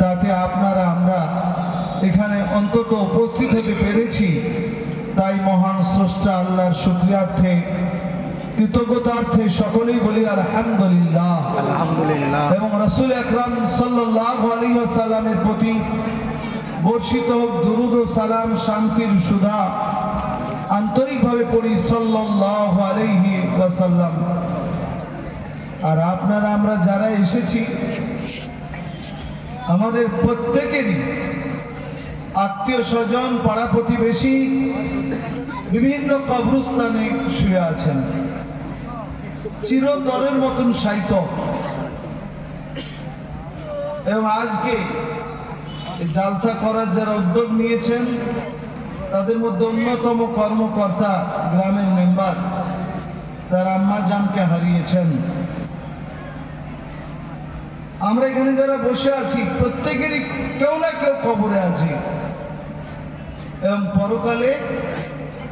তাতে আপনারা আমরা এখানে অন্তত উপস্থিত হতে পেরেছি, তাই মহান স্রষ্টা আল্লাহর শুকরিয়ার্থে কৃতজ্ঞতার্থে সকলেই বলি আলহামদুলিল্লাহ। আলহামদুলিল্লাহ। এবং রাসূল আকরাম সাল্লাল্লাহু আলাইহি ওয়াসাল্লামের প্রতি বর্ষিত হোক দুরূদ ও সালাম, শান্তির সুধা আন্তরিকভাবে পড়ি সাল্লাল্লাহু আলাইহি ওয়াসাল্লাম। আর আপনারা আমরা যারা এসেছি আমাদের প্রত্যেকেরই আত্মীয় স্বজন, পাড়া প্রতিবেশী বিভিন্ন কবরস্থানে শুয়ে আছেন, চিরতরের মতন শায়িত। এবং আজকে জালসা করার যারা উদ্যোগ নিয়েছেন তাদের মধ্যে অন্যতম কর্মকর্তা গ্রামের মেম্বার, তার আম্মা জানকে হারিয়েছেন। আমরা এখানে যারা বসে আছি প্রত্যেকেরই কেউ না কেউ কবরে আছি এবং পরকালে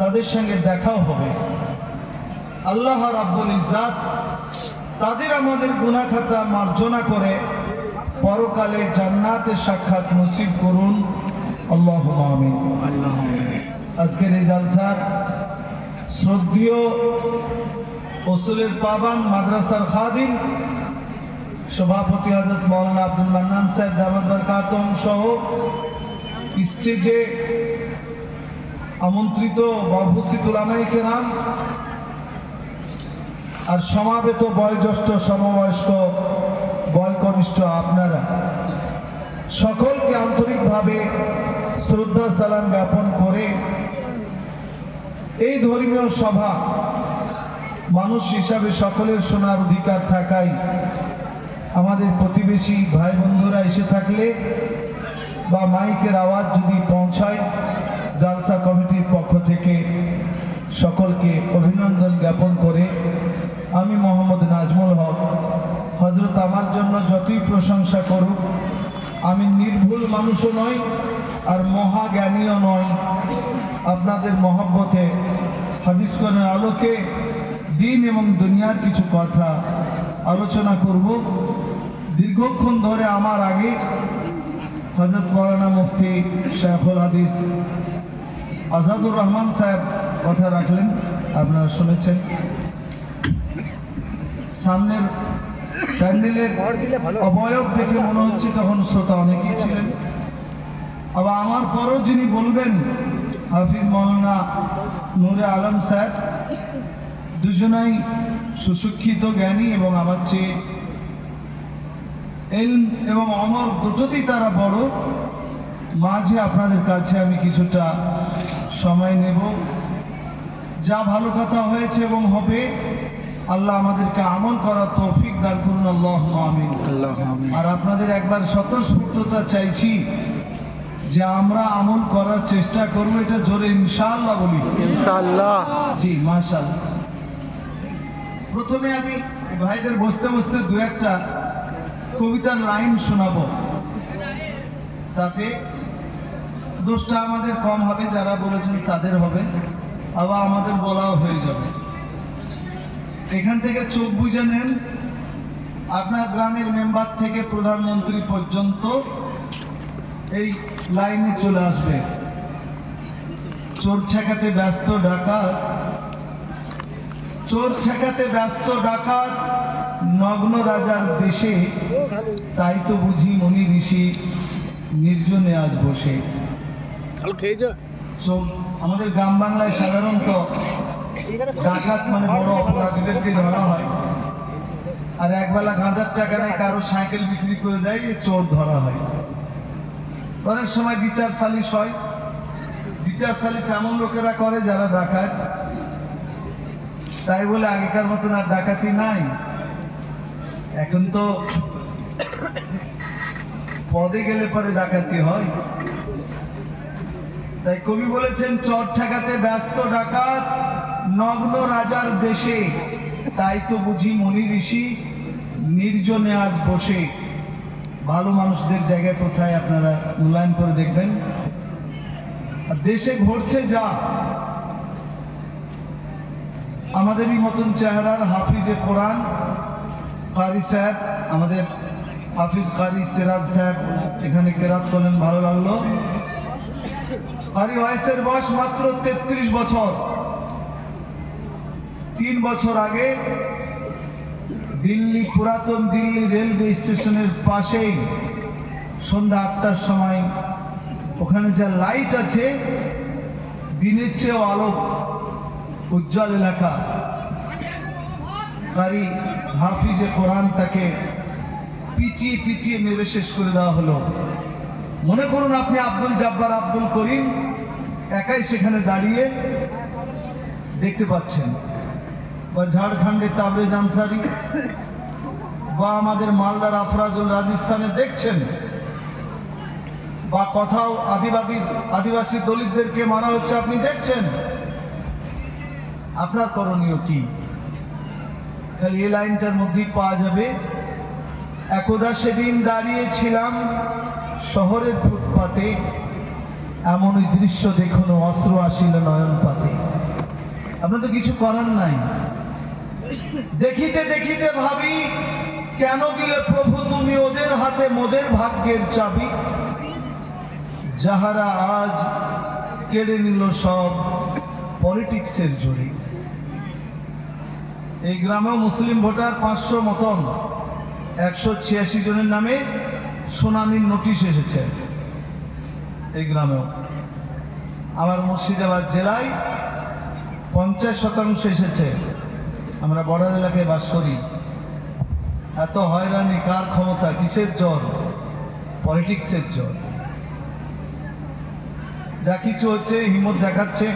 তাদের সঙ্গে দেখাও হবে। আল্লাহ রাব্বুল ইজ্জাত তাদের আমাদের গুনাহ খাতা মার্জনা করে পরকালে জান্নাতে সাক্ষাৎ নসিব করুন, আল্লাহুম্মা আমিন। আজকের এই জালসার শ্রদ্ধেয় উসুলের পাবান মাদ্রাসার খাদিম সভাপতি হযরত মাওলানা আব্দুল মান্নান সাহেব দামাত বরকাতুহুম সহ স্টেজে আমন্ত্রিত বা উপস্থিত উলামায়ে কেরাম আর সমাবেত বয়োজ্যেষ্ঠ, সমবয়স্ক, বয়কনিষ্ঠ আপনারা সকলকে আন্তরিকভাবে শ্রদ্ধা সালাম জ্ঞাপন করে এই ধর্মীয় সভা মানুষ হিসাবে সকলের শোনার অধিকার থাকায় আমাদের প্রতিবেশী ভাই বন্ধুরা এসে থাকলে বা মাইকের আওয়াজ যদি পৌঁছায়, জালসা কমিটির পক্ষ থেকে সকলকে অভিনন্দন জ্ঞাপন করে আমি মোহাম্মদ নাজমুল হক, হযরত আমার জন্য যতই প্রশংসা করুক আমি নির্ভুল মানুষও নই আর মহাজ্ঞানীও নই। আপনাদের মহব্বতে হাদিস কোরআনের আলোকে দিন এবং দুনিয়ার কিছু কথা আলোচনা করব। দীর্ঘক্ষণ ধরে আমার আগে হযরত মাওলানা মুফতি শাইখুল হাদিস আজাদুর রহমান সাহেব কথা রাখলেন, আপনারা শুনেছেন। সামনের প্যান্ডেলের অবয়ব দেখে মনে হচ্ছে তখন শ্রোতা অনেকেই ছিলেন। আবার আমার পরও যিনি বলবেন হাফিজ মাওলানা নূরে আলম সাহেব, দুজনাই সুশিক্ষিত, জ্ঞানী এবং আমার চেয়ে ইলম এবং আমল দুটোতেই তারা বড়। মাঝে আপনাদের কাছে আমি কিছুটা সময় নেব। যা ভালো কথা হয়েছে এবং হবে আল্লাহ আমাদেরকে আমল করার তৌফিক দান করুন, আল্লাহুম্মা আমিন। আর আপনাদের একবার স্বতঃস্ফূর্ততা চাইছি যে আমরা আমল করার চেষ্টা করব, এটা জোরে ইনশাআল্লাহ বলি। ইনশাআল্লাহ। জি, মাশাআল্লাহ। প্রথমে আমি ভাইদের বসতে বসতে দু একটা কবিতার লাইন শোনাবো, তাতে দোষটা আমাদের কম হবে, যারা বলেছেন তাদের হবে, আবার আমাদের বলাও হয়ে যাবে। এখান থেকে চোখ বুঝে নেন, আপনার গ্রামের মেম্বার থেকে প্রধানমন্ত্রী পর্যন্ত এই লাইনে চলে আসবে। চোর ঠেকাতে ব্যস্ত ডাকাত, চোর ঠেকাতে ব্যস্ত ডাকাত নগ্ন রাজার দেশে, তাই তো বুঝি মনি ঋষি নির্জনে আজ বসে। আমাদের গ্রাম বাংলায় সাধারণত ডাকাত মানে বড় অপরাধীদেরকে ধরা হয়, আর একবেলা গাঁজার টাকা নেই কারো সাইকেল বিক্রি করে দেয়, চোর ধরা হয়। অনেক সময় বিচার সালিশ হয়, বিচার সালিশ এমন লোকেরা করে যারা ডাকাত, তাই বলে আগেকার মতন আর ডাকাতি নাই। এখন তো পদে গেলে পরে ডাকাতি হয়। তাই কবি বলেছেন, চোর ঠেকাতে ব্যস্ত ডাকাত নগ্ন রাজার দেশে, তাই তো বুঝি মনি ঋষি নির্জনে আজ বসে। ভালো মানুষদের জায়গায় কোথায় আপনারা মূল্যায়ন করে দেখবেন। আর দেশে ঘটছে যা, আমাদেরই মতন চেহারার হাফিজে কোরআন কারি সাহেব, আমাদের হাফিজ কারি সিরাজ সাহেব এখানে কেরাত করলেন, ভালো লাগলো। কারি ওয়াইসের বয়স মাত্র 33 বছর। 3 বছর আগে দিল্লি, পুরাতন দিল্লি রেলওয়ে স্টেশনের পাশেই সন্ধ্যা 8টার সময় ওখানে যা লাইট আছে, দিনের চেয়েও আলো উজ্জ্বল এলাকা, কারি হাফিজে কোরআন তাকে পিছিয়ে পিছিয়ে মেরে শেষ করে দেওয়া হলো। মনে করুন আপনি আব্দুল জব্বার আব্দুল করিম একাই সেখানে দাঁড়িয়ে দেখতে পাচ্ছেন, বা ঝাড়খণ্ডে তাবরেজ আনসারি, বা আমাদের মালদার আফরাজুল রাজস্থানে দেখছেন, বা কোথাও আদিবাসী দলিতদেরকে মারা হচ্ছে আপনি দেখছেন। আপনার করণীয় কি? খালি এই লাইনটার মধ্যেই পাওয়া যাবে, একদা সেদিন দাঁড়িয়েছিলাম শহরের ফুটপাতে, এমনই দৃশ্য দেখুন অস্ত্র আসিল নয়ন পাতে। আপনার তো কিছু করার নাই। দেখিতে দেখিতে ভাবি, কেন দিলে প্রভু তুমি ওদের হাতে মোদের ভাগ্যের চাবি, যাহারা আজ কেড়ে নিল সব পলিটিক্সের জোরে। এই গ্রামেও মুসলিম ভোটার 500 মতন, 186 জনের নামে শুনানির নোটিশ এসেছে এই গ্রামেও। আমার মুর্শিদাবাদ জেলায় 50% এসেছে। আমরা বর্ডার এলাকায় বাস করি। এত হয়রানি কার ক্ষমতা, কিসের জোর? পলিটিক্সের জোর। যা কিছু হচ্ছে হিম্মত দেখাচ্ছে,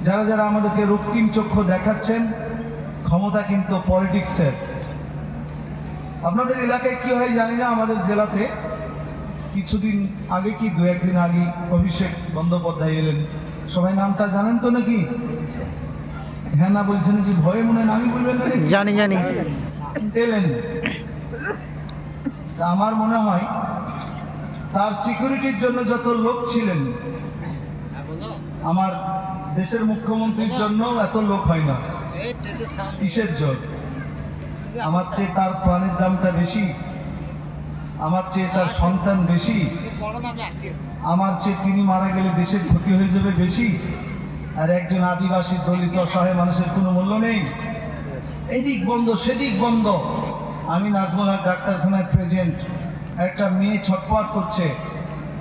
যারা যারা আমাদেরকে রক্তিম চক্ষু দেখাচ্ছেন, ক্ষমতা কিন্তু পলিটিক্সের। আপনাদের এলাকায় কি হয় জানি না, আমাদের জেলাতে কিছুদিন আগে কি 2-1 দিন আগে অভিষেক বন্দ্যোপাধ্যায় এলেন। সবাই নামটা জানেন তো নাকি? হ্যাঁ না বলছেন যে ভয়ে মনে নামি বলবেন না? জানি জানি। এলেন। তা আমার মনে হয় তার সিকিউরিটির জন্য যত লোক ছিলেন, আমার দেশের মুখ্যমন্ত্রীর জন্য এত লোক হয় না। কিসের জন্য? আমার চেয়ে তার প্রাণের দামটা বেশি, আমার চেয়ে তার সন্তান বেশি, আমার চেয়ে তিনি মারা গেলে দেশের ক্ষতি হয়ে যাবে বেশি, আর একজন আদিবাসী দলিত অসহায় মানুষের কোনো মূল্য নেই। এদিক বন্ধ সেদিক বন্ধ। আমি নাজমুল হক ডাক্তারখানায় প্রেজেন্ট, একটা মেয়ে ছটপট করছে,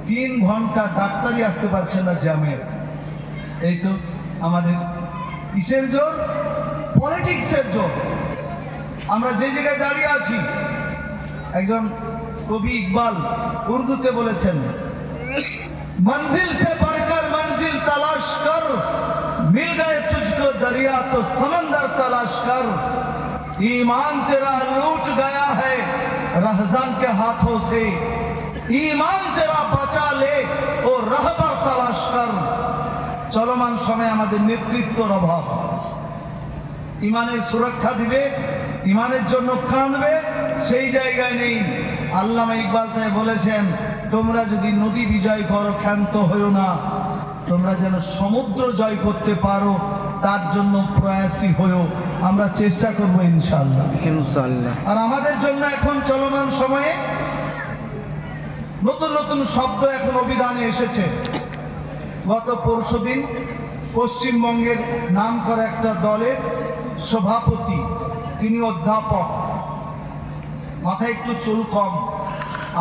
3 ঘন্টা ডাক্তারই আসতে পারছে না জ্যামের। এই তো আমাদের কিসের জোর? পলিটিক্সের জোর। আমরা যে জায়গায় দাঁড়িয়ে আছি, একজন কবি ইকবাল উর্দুতে বলেছেন, মঞ্জিল সে बढ़कर मंजिल तलाश कर, मिल गए तुझको दरिया तो समंदर तलाश कर, ईमान तेरा लूट गया है रहजान के हाथों से, ईमान तेरा बचा ले ओ रहबर तलाश कर। চলমান সময়ে আমাদের নেতৃত্বের অভাব। ইমানের সুরক্ষা দিবে, ইমানের জন্য কাঁদবে, সেই জায়গায় নেই। আল্লামা ইকবাল তাই বলেছেন, তোমরা যদি নদী বিজয় করো ক্ষান্ত হইও না, তোমরা যেন সমুদ্র জয় করতে পারো তার জন্য প্রয়াসী হইও। আমরা চেষ্টা করব ইনশাআল্লাহ ইনশাআল্লাহ। আর আমাদের জন্য এখন চলমান সময়ে নতুন নতুন শব্দ এখন অভিধানে এসেছে। গত পরশুদিন পশ্চিমবঙ্গের নাম করা একটা দলের সভাপতি, তিনি অধ্যাপক, মাথায় একটু চুল কম,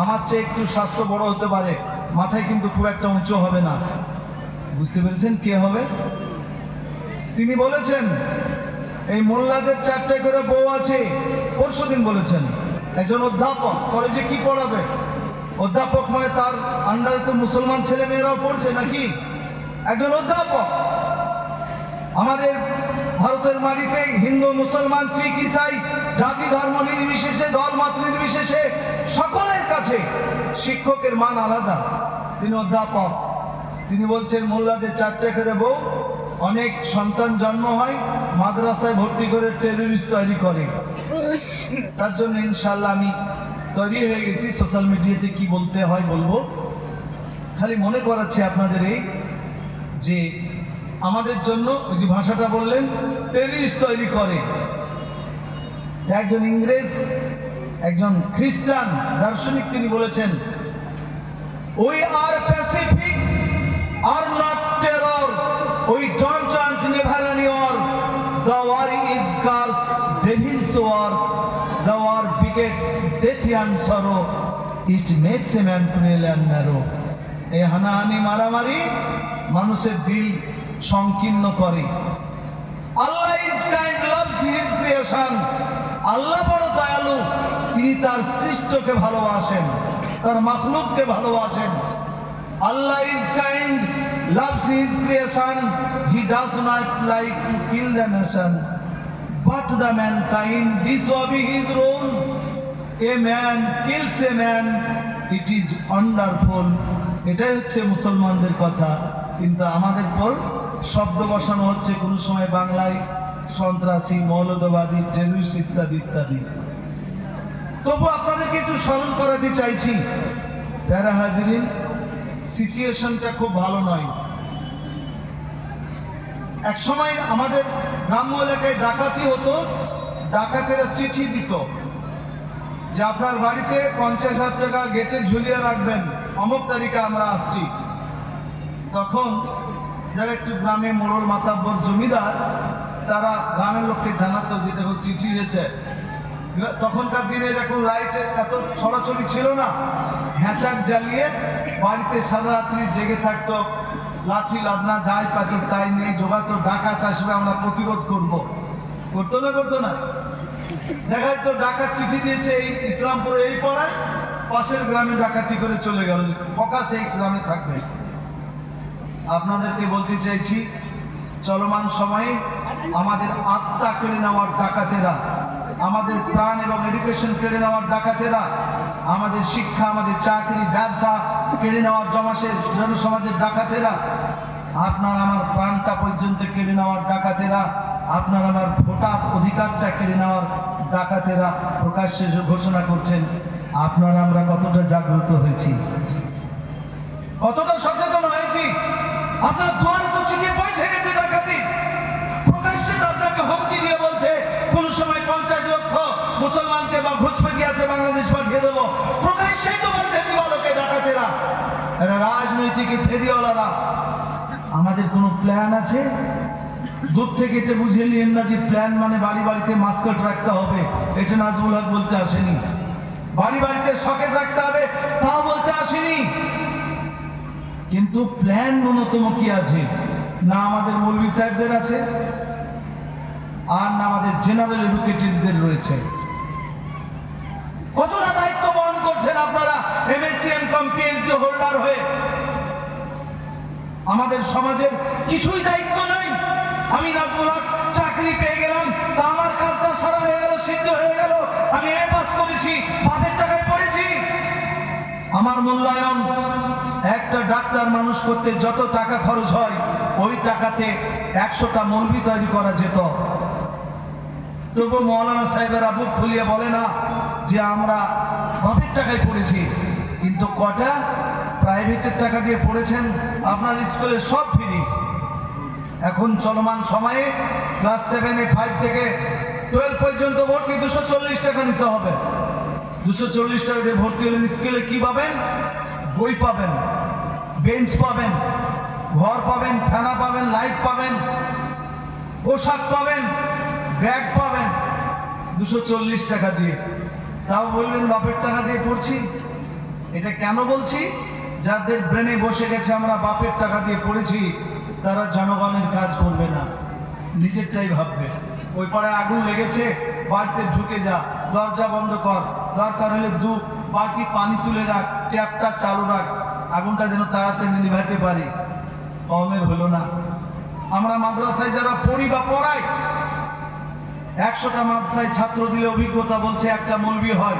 আমার চেয়ে একটু স্বাস্থ্য বড় হতে পারে, মাথায় কিন্তু খুব একটা উঁচু হবে না। বুঝতে পেরেছেন কে হবে? তিনি বলেছেন এই মোল্লাদের 4টে করে বউ আছে। পরশুদিন বলেছেন একজন অধ্যাপক, কলেজে কি পড়াবে? অধ্যাপক মানে তার আন্ডারে তো মুসলমান ছেলে মেয়েরাও পড়ছে নাকি? একজন অধ্যাপক। আমাদের ভারতের মাটিতে হিন্দু মুসলমান শিখ ইসাই জাতি ধর্ম নির্বিশেষে, দল মত নির্বিশেষে সকলের কাছে শিক্ষকের মান আলাদা। তিনি অধ্যাপক। তিনি বলছেন মোল্লাদের 4টে করে বউ, অনেক সন্তান জন্ম হয়, মাদ্রাসায় ভর্তি করে টেররিস্ট তৈরি করে। তার জন্য ইনশাআল্লাহ আমি তৈরি হয়ে গেছি, সোশ্যাল মিডিয়াতে কি বলতে হয় বলবো। খালি মনে করাচ্ছি আপনাদের এই যে আমাদের জন্য ওই যে ভাষাটা বললেন টেররিস্ট তৈরি করে। একজন ইংরেজ একজন খ্রিস্টান দার্শনিক তিনি বলেছেন, we are pacific are not terror, we don't want never any war, the war is curse, devils war, the war begets death and sorrow, it makes a man cruel and narrow. এই হানাহানি মারামারি মানুষের দিল সংকীর্ণ করে। Allah is kind, loves his creation. Allah বড় দয়ালু, তিনি তার সৃষ্টকে ভালোবাসেন, তার মাখলুককে ভালোবাসেন। Allah is kind, loves his creation, he does not like to kill the nation, but the mankind disobey his rules. A man kills a man, it is wonderful. এটাই হচ্ছে মুসলমানদের কথা। কিন্তু আমাদের পর শব্দ বসানো হচ্ছে কোন সময় বাংলায় সন্ত্রাসী, মৌলবাদী, টেররিস্ট ইত্যাদি ইত্যাদি। তবু আপনাদেরকে একটু স্মরণ করাতে চাইছি, প্যারা হাজিরিন, সিচুয়েশনটা খুব ভালো নয়। এক সময় আমাদের গ্রাম্য এলাকায় ডাকাতি হতো, ডাকাতেরা চিঠি দিত যে আপনার বাড়িতে 50,000 টাকা গেটে ঝুলিয়ে রাখবেন, অমুক তারিখে আমরা আসছি। তখন যারা একটু গ্রামে মোড়ল মাতাব্বর জমিদার, তারা গ্রামের লোককে জানাতো যে দেখো চিঠি এসেছে। তখনকার দিনে এরকম লাইট এত ছড়াছড়ি ছিল না, হ্যাঁচাক জ্বালিয়ে বাড়িতে সারা রাত্রি জেগে থাকতো, লাঠি লাদনা যাই পাতো তাই নিয়ে জোগাতো, ডাকাত আসবে আমরা প্রতিরোধ করব। করতো না করতো না? দেখা যেত ডাকাত চিঠি দিয়েছে এই ইসলামপুরে এই পাড়ায়, পাশের গ্রামে ডাকাতি করে চলে গেল, ফোকাস এই গ্রামে থাকবে। আপনাদেরকে বলতে চাইছি, চলমান সময়ে আমাদের আত্মা কেড়ে নেওয়ার ডাকাতেরা, আমাদের প্রাণ এবং এডুকেশন কেড়ে নেওয়ার ডাকাতেরা, আমাদের শিক্ষা, আমাদের চাকরি, ব্যবসা কেড়ে নেওয়ার জনসমাজের ডাকাতেরা, আপনার আমার প্রাণটা পর্যন্ত কেড়ে নেওয়ার ডাকাতেরা, আপনার আমার ভোটার অধিকারটা কেড়ে নেওয়ার ডাকাতেরা প্রকাশ্যে ঘোষণা করছেন। আপনারা আমরা কতটা জাগ্রত হয়েছি, কতটা সচেতন হয়েছি? আপনার দুয়ারে তো চিঠি পৌঁছে গেছে ডাকাতি, প্রকাশ্যে আপনাকে হুমকি দিয়ে বলছে কোন সময় 50 লক্ষ মুসলমানকে বা ঘুষপেটি আছে বাংলাদেশ পাঠিয়ে দেবো। প্রকাশ্যেই তো বলছে দিবালোকে ডাকাতেরা, এরা রাজনৈতিক ফেরিওয়ালারা। আমাদের কোনো প্ল্যান আছে? দূর থেকে এটা বুঝে নিয়েন না যে প্ল্যান মানে বাড়ি বাড়িতে মাস্কট রাখতে হবে, এটা নাজমুল হক বলতে আসেনি। বাড়ি বাড়িতে সকেট রাখতে হবে তাও বলতে আসেনি। কিন্তু প্ল্যান ন্যূনতম কি আছে? না আমাদের মৌলভী সাহেবদের আছে, আর না আমাদের জেনারেল এডুকেটেডদের রয়েছে। কতটা দায়িত্ব বহন করছেন আপনারা এমএসসি, এমকম, পিএইচডি হোল্ডার হয়ে? আমাদের সমাজের কিছুই দায়িত্ব নেই। আমি নাজমুল হক চাকরি পেয়ে গেলাম, তা আমার কাজটা সারা হয়ে গেল, সিদ্ধ হয়ে গেল, আমি এ পাস করেছি, বাপের টাকায় পড়েছি। আমার মূল্যায়ন, একটা ডাক্তার মানুষ করতে যত টাকা খরচ হয় ওই টাকাতে 100টা মৌলবি তৈরি করা যেত। তবু মৌলানা সাহেবেরা বুক খুলিয়ে বলে না যে আমরা বাপের টাকায় পড়েছি। কিন্তু কটা প্রাইভেটের টাকা দিয়ে পড়েছেন? আপনার স্কুলে সব ফ্রি। এখন চলমান সময়ে ক্লাস 7, 5 থেকে 12 পর্যন্ত ভর্তি 240 টাকা নিতে হবে। 240 টাকা দিয়ে ভর্তি হলেন, স্কুলে কি পাবেন? বই পাবেন, বেঞ্চ পাবেন, ঘর পাবেন, ফ্যানা পাবেন, লাইট পাবেন, পোশাক পাবেন, ব্যাগ পাবেন 240 টাকা দিয়ে। তাও বলবেন বাপের টাকা দিয়ে পড়ছি। এটা কেন বলছি? যাদের ব্রেনে বসে গেছে আমরা বাপের টাকা দিয়ে পড়েছি, তারা জনগণের কাজ করবে না, নিজেরটাই ভাববে। ওই পাড়ায় আগুন লেগেছে, বাড়িতে ঢুকে যা, দরজা বন্ধ কর, দরকার হলে 2 বালতি পানি তুলে রাখ, ট্যাপটা চালু রাখ, আগুনটা যেন তাড়াতাড়ি নিভাতে পারি। কমের হলো না। আমরা মাদ্রাসায় যারা পড়ি বা পড়াই, 100টা মাদ্রাসায় ছাত্র দিলে অভিজ্ঞতা বলছে একটা মৌলবি হয়,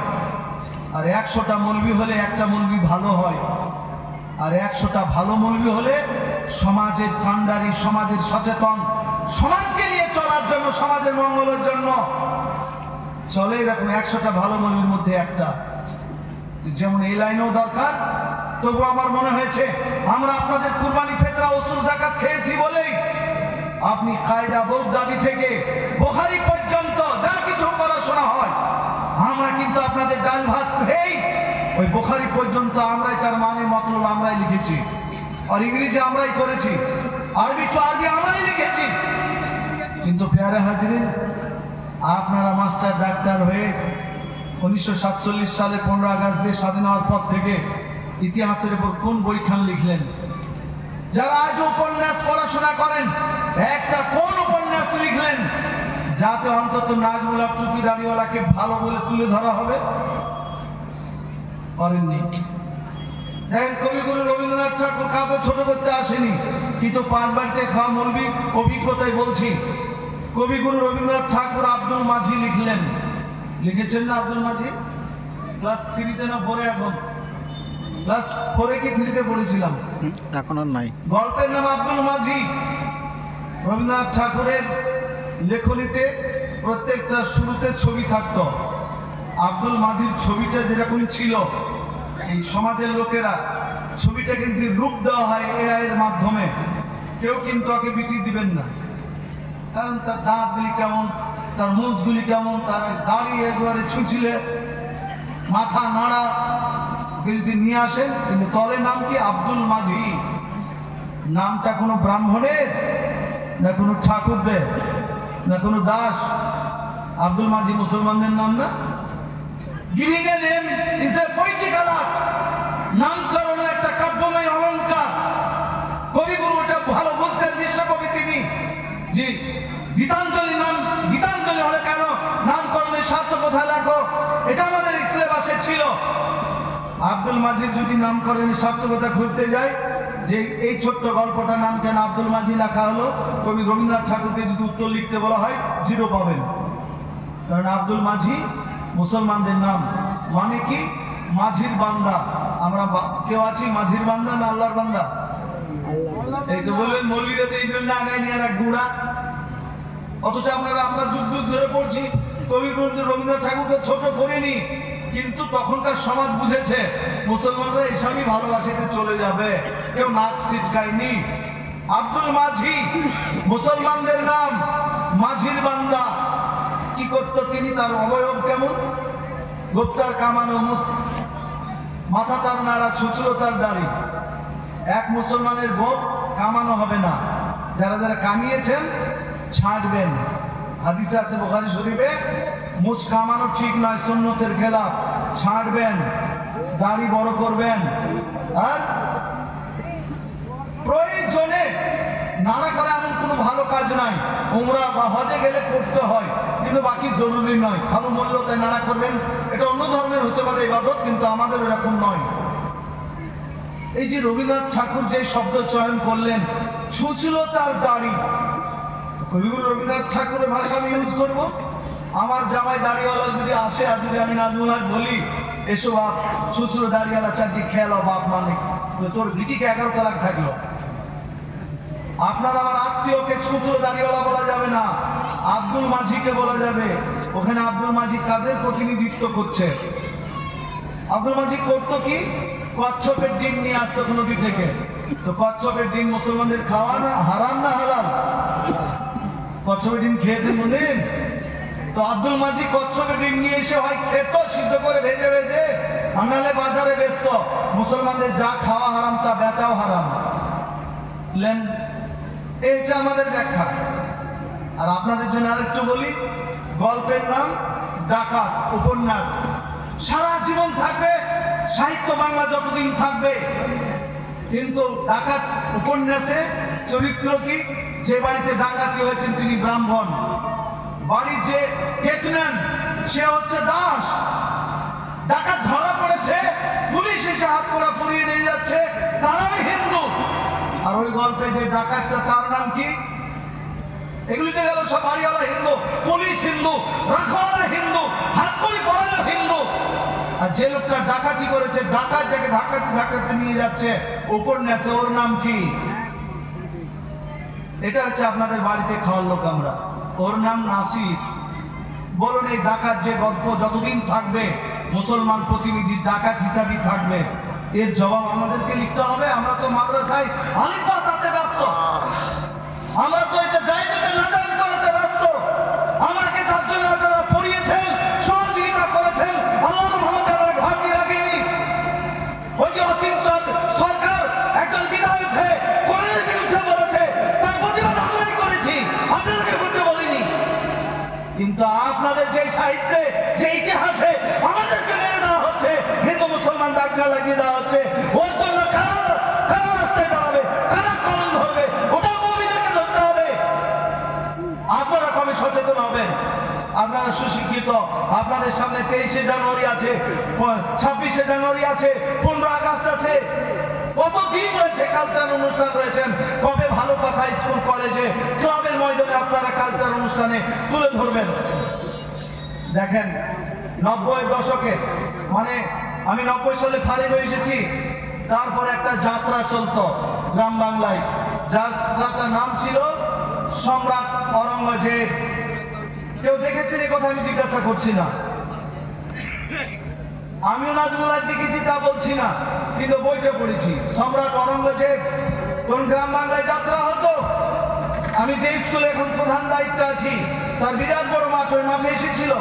আর 100টা মৌলবি হলে একটা মৌলবি ভালো হয়, আর 100টা ভালো মৌলবি হলে সমাজের কাণ্ডারি, সমাজের সচেতন, সমাজকে নিয়ে চলার জন্য, সমাজের মঙ্গলের জন্য চলে। এরকম 100টা ভালো মৌলবির মধ্যে একটা। যেমন এই লাইনেও দরকার। তবু আমার মনে হয়েছে আমরা আপনাদের কুরবানি, ফিতরা, উসুল, যাকাত খেয়েছি বলেই আপনি কায়দা, বগদাদি থেকে বুখারী পর্যন্ত যা কিছু পড়াশোনা হয় আমরা কিন্তু আপনাদের ডাল ভাত খেয়েই ওই বুখারী পর্যন্ত আমরাই তার মানে মতলব আমরাই লিখেছি, আর ইংরেজি আমরাই করেছি, আরবি টু আরবি আমরাই লিখেছি। কিন্তু প্যারে হাজরিন, আপনারা মাস্টার ডাক্তার হয়ে 1947 সালে 15 আগস্ট দেশ স্বাধীন হওয়ার পর থেকে ইতিহাসের উপর কোন বইখান লিখলেন? যারা আজ উপন্যাস পড়াশোনা করেন, একটা কোন উপন্যাস লিখলেন যাতে অন্তত নাজমুল হক টুপি দাড়িওয়ালাকে ভালো বলে তুলে ধরা হবে? করেননি। দেখেন, কবিগুরু রবীন্দ্রনাথ ঠাকুর কাউকে ছোট করতে আসেনি, কিন্তু পানবাড়িতে খাওয়া মৌলবি অভিজ্ঞতায় বলছি, কবিগুরু রবীন্দ্রনাথ ঠাকুর আব্দুল মাঝি লিখলেন। লিখেছেন না আব্দুল মাঝি? ক্লাস 3-তে না 4-এ? এখন ক্লাস 4-এ কি 3-তে পড়েছিলাম? এখন আর নাই। গল্পের নাম আব্দুল মাঝি। রবীন্দ্রনাথ ঠাকুরের লেখনীতে প্রত্যেকটা শুরুতে ছবি থাকতো। আব্দুল মাঝির ছবিটা যেরকম ছিল, এই সমাজের লোকেরা ছবিটা কিন্তু রূপ দেওয়া হয় এআই এর মাধ্যমে। কেউ কিন্তু ওকে বিটিয়ে দিবেন না, কারণ তার দাঁতগুলি কেমন, তার মুখগুলি কেমন, তার দাড়ি একবারে ছুঁচিলে, মাথা নাড়া, ওকে যদি নিয়ে আসেন, কিন্তু তলে নাম কি? আব্দুল মাঝি। নামটা কোনো ব্রাহ্মণের, না কোনো ঠাকুরদের, না কোনো দাস? আব্দুল মাঝি মুসলমানদের নাম না? Giving a name is a political art. নামকরণ একটা কাব্যময় অলঙ্কার। কবিগুরু ওটা ভালো বুঝতেন, বিশ্বকবি তিনি। জি, গীতাঞ্জলি নাম গীতাঞ্জলি হলে কেন নামকরণের স্বার্থ কোথায় লেখো? এটা আমাদের সিলেবাসে ছিল। আব্দুল মাঝির যদি নামকরণের সার্থকতা খুঁজতে যায়, যে এই ছোট্ট গল্পটার নাম কেন আব্দুল মাঝি লেখা হলো, কবি রবীন্দ্রনাথ ঠাকুরকে যদি উত্তর লিখতে বলা হয় 0 পাবেন। কারণ আব্দুল মাঝি মুসলমানদের নাম, মানে কি? মাঝির বান্দা। আমরা কেউ আছি মাঝির বান্দা না আল্লাহর বান্দা? এই তো বললেন মৌলবীরা তো এই জন্য আগায় নিয়ে আর এক গুড়া। অথচ আমরা যুগ যুগ ধরে পড়ছি, কবি রবীন্দ্রনাথ ঠাকুরকে ছোট করিনি, কিন্তু তখনকার সমাজ বুঝেছে মুসলমানরা এসবই ভালোবাসিতে চলে যাবে, কেউ নাক ছিটকায়নি। আব্দুল মাঝি মুসলমানদের নাম, মাঝির বান্দা। কি করতো তিনি? তার অবয়ব কেমন? গোপ্তার কামানো, মাথা তার নাড়া, ছুচলো তার দাড়ি। এক মুসলমানের গোপ কামানো হবে না, যারা যারা কামিয়েছেন ছাড়বেন। হাদিসে আছে বুখারী শরীফে, মুছ কামানো ঠিক নয়, সুন্নতের খেলাফ, ছাড়বেন, দাড়ি বড় করবেন। আর প্রয়োজনে নানা করে এমন কোনো ভালো কাজ নাই, উমরা বা হজে গেলে করতে হয়, কিন্তু বাকি জরুরি নয়। খালু মূল্য তাই নাড়া করবেন, এটা অন্য ধর্মের হতে পারে ইবাদত, কিন্তু আমাদের এরকম নয়। এই যে রবীন্দ্রনাথ ঠাকুর যে শব্দ চয়ন করলেন, ছুঁচল তার দাড়ি, কবিগুরু রবীন্দ্রনাথ ঠাকুরের ভাষা আমি ইউজ করব। আমার জামাই দাড়িওয়ালা যদি আসে, আর যদি আমি নাজমুল হক বলি, এসো বাপ, ছুঁচল দাড়িওয়ালা চারটি খেয়াল বাপ, মানে তোর গিটিকে 11 তালাক থাকলো। আপনার আমার আত্মীয়কে ছুঁচল দাড়িওয়ালা বলা যাবে না, আব্দুল মাঝিকে বলা যাবে। ওখানে আব্দুল মাঝি কাদের প্রতিনিধিত্ব করছে? আব্দুল মাঝি করতো কি? কচ্ছপের ডিম নিয়ে আসতো নদী থেকে। তো কচ্ছপের ডিম মুসলমানদের খাওয়া না হারাম না হালাল? কচ্ছপের ডিম খেয়েছেন কোনদিন? তো আব্দুল মাঝি কচ্ছপের ডিম নিয়ে এসে হয় খেত, সিদ্ধ করে ভেজে ভেজে, আর নাহলে বাজারে বেচত। মুসলমানদের যা খাওয়া হারাম তা বেচাও হারাম। এই হচ্ছে আমাদের ব্যাখ্যা। আর আপনাদের জন্য আরেকটু বলি, গল্পের নাম ডাকাত, উপন্যাস সারা জীবন থাকবে, সাহিত্য বাংলা যতদিন থাকবে। কিন্তু ডাকাত উপন্যাসে চরিত্র কি? যে বাড়িতে ডাকাতি হয়েছেন তিনি ব্রাহ্মণ, বাড়ির যে গেটম্যান সে হচ্ছে দাস। ডাকাত ধরা পড়েছে, পুলিশ এসে হাত করা পুড়িয়ে নিয়ে যাচ্ছে, তারাই হিন্দু। আর ওই গল্পে যে ডাকাতটা তার নাম কি? এগুলিতে গেল সব বাড়িওয়ালা হিন্দু, পুলিশ হিন্দু, রাখওয়ালা হিন্দু, হাত করি পড়ানো হিন্দু। আর যে লোকটা ডাকাতি করেছে, ডাকাত যাকে ধাক্কাতে ধাক্কাতে নিয়ে যাচ্ছে উপন্যাসে, ওর নাম কি? এটা হচ্ছে আপনাদের বাড়িতে খাওয়ার লোক আমরা, ওর নাম নাসির। বলুন, এই ডাকাত যে গল্প যতদিন থাকবে, মুসলমান প্রতিনিধি ডাকাত হিসাবে থাকবে, এর জবাব আমাদেরকে লিখতে হবে। আমরা তো মাদ্রাসায় আলিফ বা তাতে ব্যস্ত, আমরা তো এটা জায়গাতে নাজাইজ করতে ব্যস্ত। আমাকে তার জন্য আপনারা পড়িয়েছেন, সহযোগিতা করেছেন, আমাদের যে সাহিত্যে যে ইতিহাসে আমাদেরকে মেরে দেওয়া হচ্ছে, হিন্দু মুসলমান দাঙ্গা লাগিয়ে দেওয়া হচ্ছে, ওর জন্য কারা কারা রাস্তায় দাঁড়াবে, কারা কলম ধরবে, ওটা মৌলবীদেরকে ধরতে হবে। আপনারা কবে সচেতন হবেন? আপনারা সুশিক্ষিত, আপনাদের সামনে 23শে জানুয়ারি আছে, 26শে জানুয়ারি আছে, 15 আগস্ট আছে, কত দিন রয়েছে, কালচার অনুষ্ঠান রয়েছেন। কবে ভালো কথা স্কুল কলেজে ক্লাবের ময়দানে আপনারা কালচার অনুষ্ঠানে তুলে ধরবেন? দেখেন 90-এর দশকে, মানে আমি 90 সালে ফারিগ হয়ে এসেছি, তারপর একটা যাত্রা চলতো গ্রাম বাংলায়। যাত্রাটার নাম ছিল সম্রাট অরঙ্গজেব। কেউ দেখেছেন এই কথা? আমি জিজ্ঞাসা করছি না, আমিও নাজমুল হক দেখেছি তা বলছি না, কিন্তু বইটা পড়েছি। সম্রাট অরঙ্গজেব কোন গ্রাম বাংলায় যাত্রা হতো। আমি যে স্কুলে এখন প্রধান দায়িত্ব আছি তার বিরাট বড় মাঠ, ওই মাঠে এসেছিল।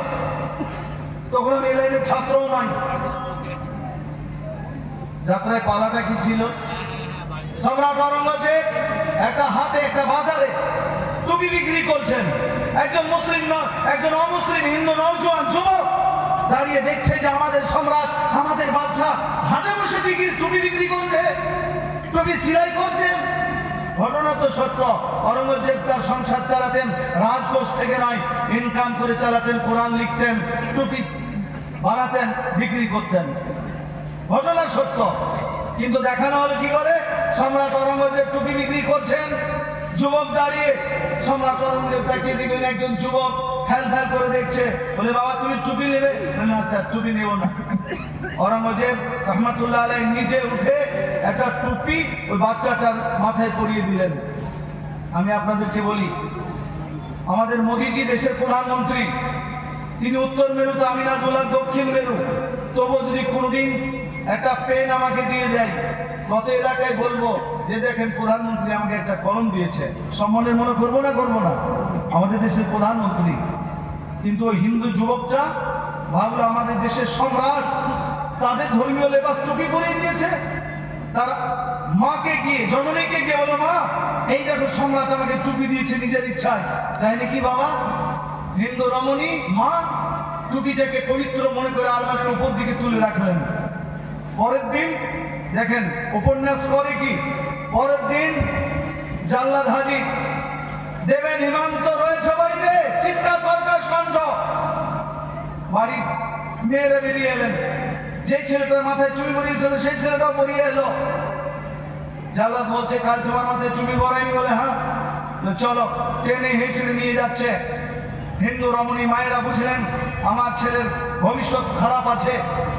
তখন আমি এই লাইনের ছাত্রও নয়। যাত্রায় পালাটা কি ছিল? সম্রাট অরঙ্গজেব একটা হাটে, একটা বাজারে টুপি বিক্রি করছেন। একজন মুসলিম না, একজন অমুসলিম হিন্দু নওজোয়ান যুবক দাঁড়িয়ে দেখছে যে আমাদের সম্রাট, আমাদের বাদশাহ হাটে বসে টুপি বিক্রি করছে, টুপি সিলাই করছেন। ঘটনা তো সত্য। অরঙ্গজেব তার সংসার চালাতেন রাজকোষ থেকে নয়, ইনকাম করে চালাতেন, কোরআন লিখতেন, টুপি বানাতেন, বিক্রি করতেন। ঘটনা সত্য। কিন্তু দেখানো হলো কি করে? সম্রাট অরঙ্গজেব টুপি বিক্রি করছেন, যুবক দাঁড়িয়ে, সম্রাট অরঙ্গজেব তাকিয়ে দিলেন, একজন যুবক ফ্যাল ফ্যাল করে দেখছে, বলে বাবা তুমি টুপি নেবে? না স্যার টুপি নেব না। অরঙ্গজেব রহমতুল্লাহ আলাইহি নিজে উঠে একটা টুপি ওই বাচ্চাটার মাথায় পরিয়ে দিলেন। আমি আপনাদেরকে বলি, আমাদের মোদিজি দেশের প্রধানমন্ত্রী, তিনি উত্তর মেরু, তো আমি নাজমুল হক দক্ষিণ মেরু। তবু যদি কোনোদিন একটা পেন আমাকে দিয়ে দেয়, কত এলাকায় বলবো যে দেখেন প্রধানমন্ত্রী আমাকে একটা কলম দিয়েছে, সম্মানের মনে করবো না? করবো না? আমাদের দেশের প্রধানমন্ত্রী। কিন্তু ওই হিন্দু যুবকটা ভাবলো আমাদের দেশের সম্রাট, তাদের ধর্মীয় লেবাস টুপি পরিয়ে দিয়েছে। তার মাকে গিয়ে, জননীকে গিয়ে বলো, মা এই দেখো সম্রাট আমাকে টুপি দিয়েছে নিজের ইচ্ছায়। তাই নাকি বাবা? হিন্দু রমণী মা টুপিটাকে পবিত্র মনে করে আলমারির উপর দিকে তুলে রাখলেন। পরের দিন দেখেন উপন্যাস করে কি, পরের দিন জাল্লাদ হাজির, দেবেন হিমান্ত রয়েছে বাড়িতে, চিৎকার কর্কশ কণ্ঠ, বাড়ির মেয়েরা বেরিয়ে এলেন। যে ছেলেটার মাথায় চুল পরিয়েছিল সেই ছেলেটাও পরিয়ে এলো। জাল্লাদ বলছে কাল তোমার মাথায় চুল পরায়নি? বলে হ্যাঁ। চলো, ট্রেনে হেঁচড়ে নিয়ে যাচ্ছে। হিন্দু রমণী মায়েরা বুঝলেন আমার ছেলের ভবিষ্যৎ খারাপ আছে,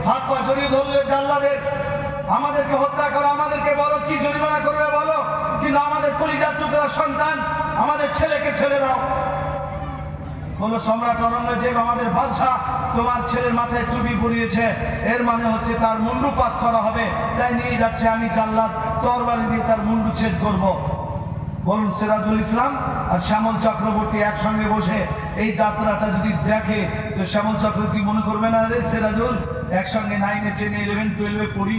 হাত পা জড়িয়ে ধরলে জাল্লাদের, আমাদেরকে হত্যা করো, আমাদেরকে বলো কি জরিমানা করবে বলো, কিন্তু আমাদের কলিজার টুকরা সন্তান, আমাদের ছেলেকে ছেড়ে দাও। বলো সম্রাট অরঙ্গজেব আমাদের বাদশাহ, তোমার ছেলের মাথায় টুপি পরিয়েছে, এর মানে হচ্ছে তার মুন্ডুপাত করা হবে, তাই নিয়ে যাচ্ছে আমি জাল্লাদ, তরবারি দিয়ে তার মুন্ডু ছেদ করব। বলুন সিরাজুল ইসলাম আর শ্যামল চক্রবর্তী একসঙ্গে বসে এই যাত্রাটা যদি দেখে, তো শ্যামল চক্রবর্তী মনে করবে না রে সিরাজুল, একসঙ্গে 9, 10, 11, 12 পড়ি,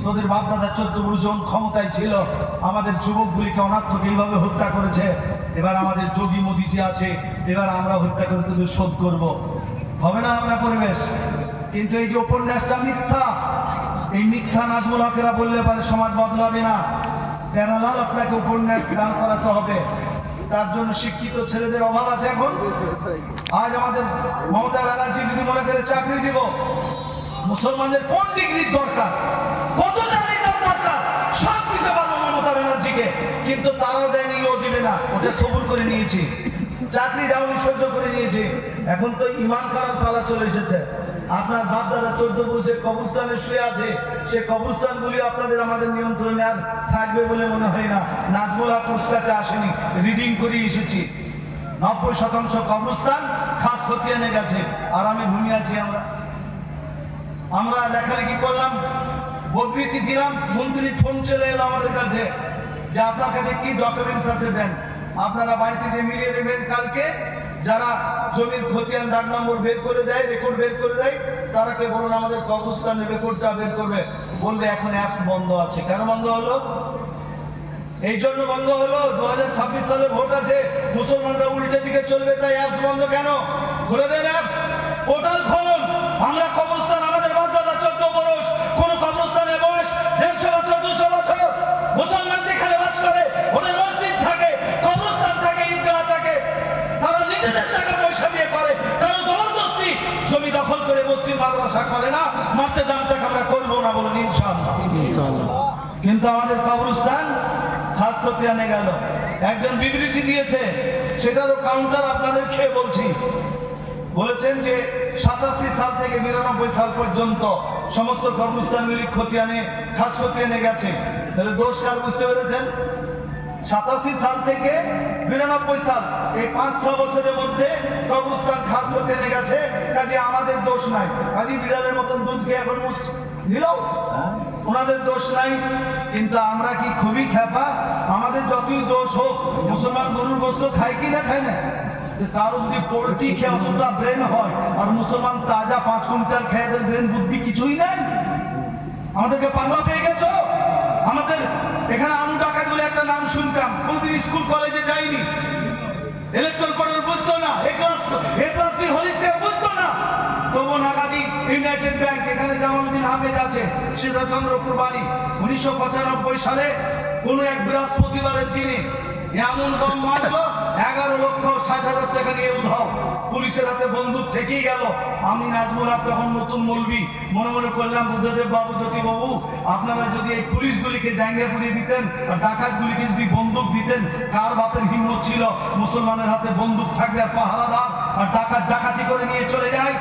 তোদের বাপ দাদা 14 জন ক্ষমতায় ছিল, আমাদের যুবকগুলিকে অনার্থক এইভাবে হত্যা করেছে, এবার আমাদের যোগী মোদিজি আছে, এবার আমরা হত্যা করে তোদের শোধ করব। হবে না আমরা পরিবেশ? কিন্তু এই যে উপন্যাসটা মিথ্যা, এই মিথ্যা নাজমুল হকেরা বললে পারে সমাজ বদলাবে না। প্যারালাল আপনাকে উপন্যাস দান করাতে হবে, তার জন্য শিক্ষিত ছেলেদের অভাব আছে এখন। আজ আমাদের মমতা ব্যানার্জি যদি মনে করে চাকরি দিব, মুসলমানদের কোন ডিগ্রির দরকার, কত চাকরি দরকার, সব দিতে পারবো মমতা ব্যানার্জিকে, কিন্তু তারাও দেয়নি, ও দিবে না, ওটা সবুর করে নিয়েছি। চাকরি দেওয়ানি সহ্য করে নিয়েছি। এখন তো ইমান করার পালা চলে এসেছে। আপনার বাপ দাদা 14 বছর কবরস্থানে শুয়ে আছে, সে কবরস্থান গুলি আপনাদের আমাদের নিয়ন্ত্রণে আর থাকবে বলে মনে হয় না। নাজমুল হক পুস্তাকে আসেনি, রিডিং করে এসেছি। 90% কবরস্থান খাস খতিয়ানে গেছে, আর আমি ঘুমিয়ে আছি। আমরা লেখালেখি করলাম, বদৃতি দিলাম, মন্ত্রী ফোন চলে এলো আমাদের কাছে যে আপনার কাছে কি ডকুমেন্টস আছে দেন। আপনারা বাড়িতে যে মিলিয়ে দেবেন কালকে, যারা জমির খতিয়ান দাগ নম্বর বের করে দেয়, রেকর্ড বের করে দেয়, তারাকে বলুন আমাদের কবরস্থানের রেকর্ডটা বের করবে। বলবে এখন অ্যাপস বন্ধ আছে। কেন বন্ধ হলো? এই জন্য বন্ধ হলো 2026 সালে ভোট আছে, মুসলমানরা উল্টে দিকে চলবে, তাই অ্যাপস বন্ধ। কেন? খুলে দেন অ্যাপ, পোর্টাল খুলুন। আমরা কবরস্থান, আমাদের বাধ্যতা 14 বরস, কোন কবরস্থানের বয়স 150 বছর 200 বছর। মুসলমান যেখানে বাস করে ওদের মসজিদ থাকে, কবরস্থান থাকে, ঈদগাহ থাকে। তারা নিজেদের টাকা পয়সা দিয়ে করে, কারণ জবরদস্তি জমি দখল করে মসজিদ মাদ্রাসা করে না। মারতে দাম টাকা আমরা করবো না, বলুন ইনশাআল্লাহ। ইনশাআল্লাহ। কিন্তু আমাদের কবরস্থান খাস খতিয়ানে গেল, একজন বিবৃতি দিয়েছে, সেটারও কাউন্টার আপনাদের খেয়ে বলছি। বলেছেন যে 87 সাল থেকে 99 সাল পর্যন্ত সমস্ত কবরস্থানগুলি খতিয়ানে, খাস খতিয়ানে গেছে। তাহলে দোষ কার বুঝতে পেরেছেন? 87 সাল থেকে 99 সাল, এই 5-6 বছরের মধ্যে কবরস্থান খাস খতিয়ানে গেছে, কাজে আমাদের দোষ নাই। কাজী বিড়ালের মতন দুধ খেয়ে এখন দিল, ওনাদের দোষ নাই। কিন্তু আমরা কি খুবই খেপা? আমাদের যতই দোষ হোক, মুসলমান গরুর গোস্ত খায় কি না খায় না? কারো যদি পোল্ট্রি খেয়ে অতটা ব্রেন হয়, আর মুসলমান তাজা 5 কুইন্টাল খেয়ে ব্রেন বুদ্ধি কিছুই নাই। আমাদেরকে পাগলা পেয়ে গেছো। আমাদের এখানে আনু ডাকাত বলে একটা নাম শুনতাম, কোনদিন স্কুল কলেজে যাইনি, ইলেকট্রন কোডের বুঝতো না, এ ক্লাস বি হোলিস্টিক বুঝতো না। তবু নাগাদি ইউনাইটেড ব্যাংক, এখানে জামালউদ্দিন হাফেজ আছে, সীতাচন্দ্র কুরবানি, 1995 সালে কোন এক বৃহস্পতিবারের দিনে এমন বম মারলো, 11,60,000 টাকা নিয়ে উধাও। পুলিশের হাতে বন্দুক থেকেই গেল। আমি নাজমুল হক তখন নতুন মৌলবি, মনে মনে করলাম বুদ্ধদেব বাবু, জ্যোতি বাবু, আপনারা যদি এই পুলিশগুলিকে জায়গা পুড়িয়ে দিতেন আর ডাকাতগুলিকে যদি বন্দুক দিতেন, কার বাপের হিম্মত ছিল মুসলমানের হাতে বন্দুক থাকবে আর পাহারাদার, আর ডাকাত ডাকাতি করে নিয়ে চলে যায়?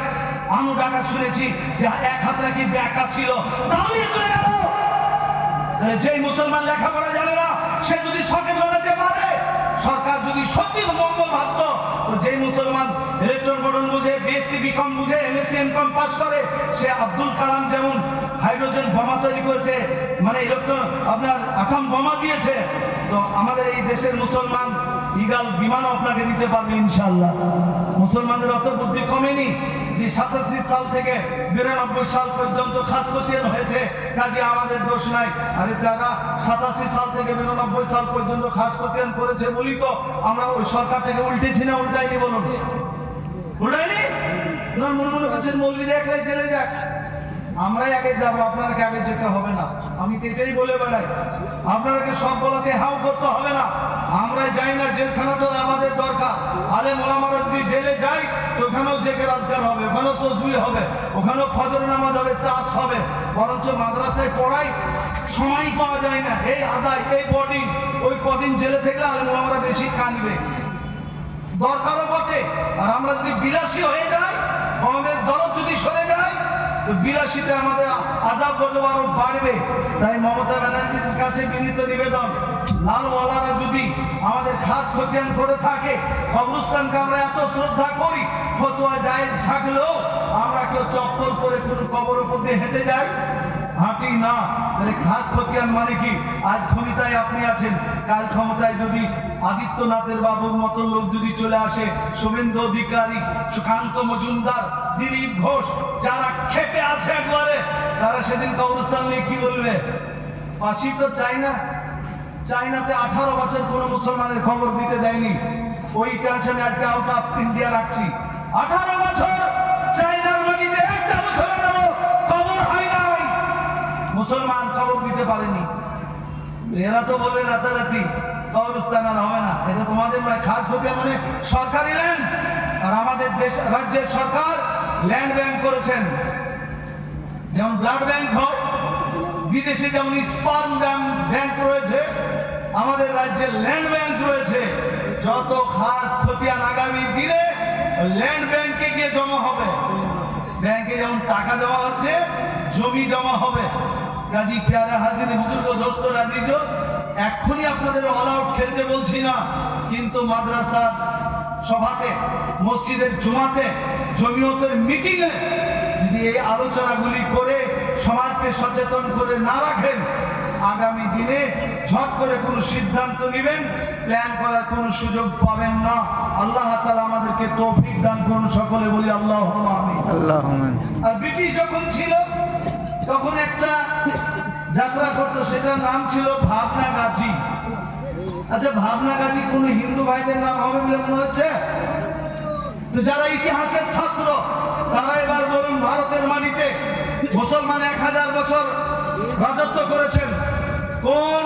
আনু ডাকাত শুনেছি যে এক হাত নাকি ব্যাকা ছিল, তাহলে চলে গেল। যেই মুসলমান লেখাপড়া জানে না, সে যদি সকেট বানাতে পারে, সরকার যদি সত্যি মঙ্গল ভাবত, তো যেই মুসলমান ইলেকট্রন বোর্ডন বুঝে, বিএসসি বিকম বুঝে, এমএসসি এমকম পাস করে, সে আব্দুল কালাম যেমন হাইড্রোজেন বোমা তৈরি করেছে, মানে ইলেকট্রন আপনার আটম বোমা দিয়েছে, তো আমাদের এই দেশের মুসলমান ইগাল বিমানও আপনাকে দিতে পারবে ইনশাআল্লাহ। মুসলমানদের অত বুদ্ধি কমেনি যে 87 সাল থেকে 92 সাল পর্যন্ত খাস খতিয়ান হয়েছে, কাজে আমাদের দোষ নাই। আরে যারা 87 সাল থেকে 92 সাল পর্যন্ত খাস খতিয়ান করেছে বলি তো আমরা ওই সরকারটাকে উল্টেছি না উল্টাইনি? বলুন, উল্টাইনি? মনে মনে করছেন মৌলবীরা একলাই চলে যাক, আমরাই আগে যাবো, আপনারা আগে যেতে হবে না। আমি তো এটাই বলে বেড়াই, আপনারাকে সব বলাতে হাউ করতে হবে না। আমরা যাই না, জেলখানাটা আমাদের দরকার। আলেম ওলামারা যদি জেলে যায়, তো ওখানেও জেকের আজকার হবে, ওখানেও তসবিহ হবে, ওখানেও ফজর নামাজ হবে, চাষ হবে। বরঞ্চ মাদ্রাসায় পড়াই সময় পাওয়া যায় না, এই আদায়, এই বোর্ডিং, ওই কদিন জেলে থেকে আলেম ওলামারা বেশি কানবে, দরকারও বটে। আর আমরা যদি বিলাসী হয়ে যাই, কমের দরদ যদি সরে যায়, তো বিলাসীতে আমাদের আযাব গজব আরো বাড়বে। তাই মমতা ব্যানার্জির কাছে বিনীত নিবেদন, লালওয়ালারা যদি আমাদের খাস খতিয়ান করে থাকে, কবরস্থানকে আমরা এত শ্রদ্ধা করি, ফতোয়া জায়েজ থাকলেও আমরা কেউ চপ্পল পরে কোনো কবর উপর দিয়ে হেঁটে যাই? হাঁটি না। তাহলে খাস খতিয়ান মানে কি? আজ ক্ষমতায় আপনি আছেন, কাল ক্ষমতায় যদি আদিত্যনাথের বাবুর মতো লোক যদি চলে আসে, শুভেন্দু অধিকারী, সুকান্ত মজুমদার, দিলীপ ঘোষ, যারা খেপে আছে একবারে, তারা সেদিন কবরস্থান নিয়ে কি বলবে? ফাঁসি তো চাই না। চাইনাতে 18 বছর কোনো মুসলমানের খবর দিতে দেয়নি। ওই ইতিহাসে আমি আজকে আউট অফ ইন্ডিয়া রাখছি। 18 বছর চাইনার মাটিতে একটা মুসলমানেরও খবর হয় নাই, মুসলমান খবর দিতে পারেনি। এরা তো বলবে রাতারাতি কবরস্থান আর হবে না। এটা তোমাদের নয়, খাস খতিয়ান মানে সরকারি ল্যান্ড। আর আমাদের দেশ, রাজ্যের সরকার ল্যান্ড ব্যাংক করেছেন, যেমন ব্লাড ব্যাংক হয়, বিদেশে যেমন স্পার্ম ব্যাংক রয়েছে, আমাদের রাজ্যে ল্যান্ড ব্যাংক রয়েছে। যত খাস খতিয়ান আগামী দিনে ল্যান্ড ব্যাংকে গিয়ে জমা হবে। ব্যাংকে যেমন টাকা জমা হচ্ছে, জমি জমা হবে। কাজী পেয়ারা হাজির, বুজুর্গ, দোস্ত, রাজিজ, এক্ষুনি আপনাদের অল আউট খেলতে বলছি না, কিন্তু মাদ্রাসার সভাতে, মসজিদের জুমাতে, জমিয়তের মিটিংয়ে যদি এই আলোচনাগুলি করে সমাজকে সচেতন করে না রাখেন, আগামী দিনে ঝট করে কোনো সিদ্ধান্ত নেবেন, প্ল্যান করার কোনো সুযোগ পাবেন না। আল্লাহ তাআলা আমাদেরকে তৌফিক দান করুন, সকলে বলি আল্লাহুম্মা আমিন। আল্লাহুম্মা আমিন। আর ব্রিটিশ যখন ছিল, তখন একটা যাত্রা করতো, সেটার নাম ছিল ভাবনা গাজী। আচ্ছা, ভাবনা গাজী কোন হিন্দু ভাইদের নাম হবে বলে মনে হচ্ছে? তো যারা ইতিহাসের ছাত্র তারা এবার বলুন, ভারতের মাটিতে মুসলমান 1000 বছর রাজত্ব করেছেন কোন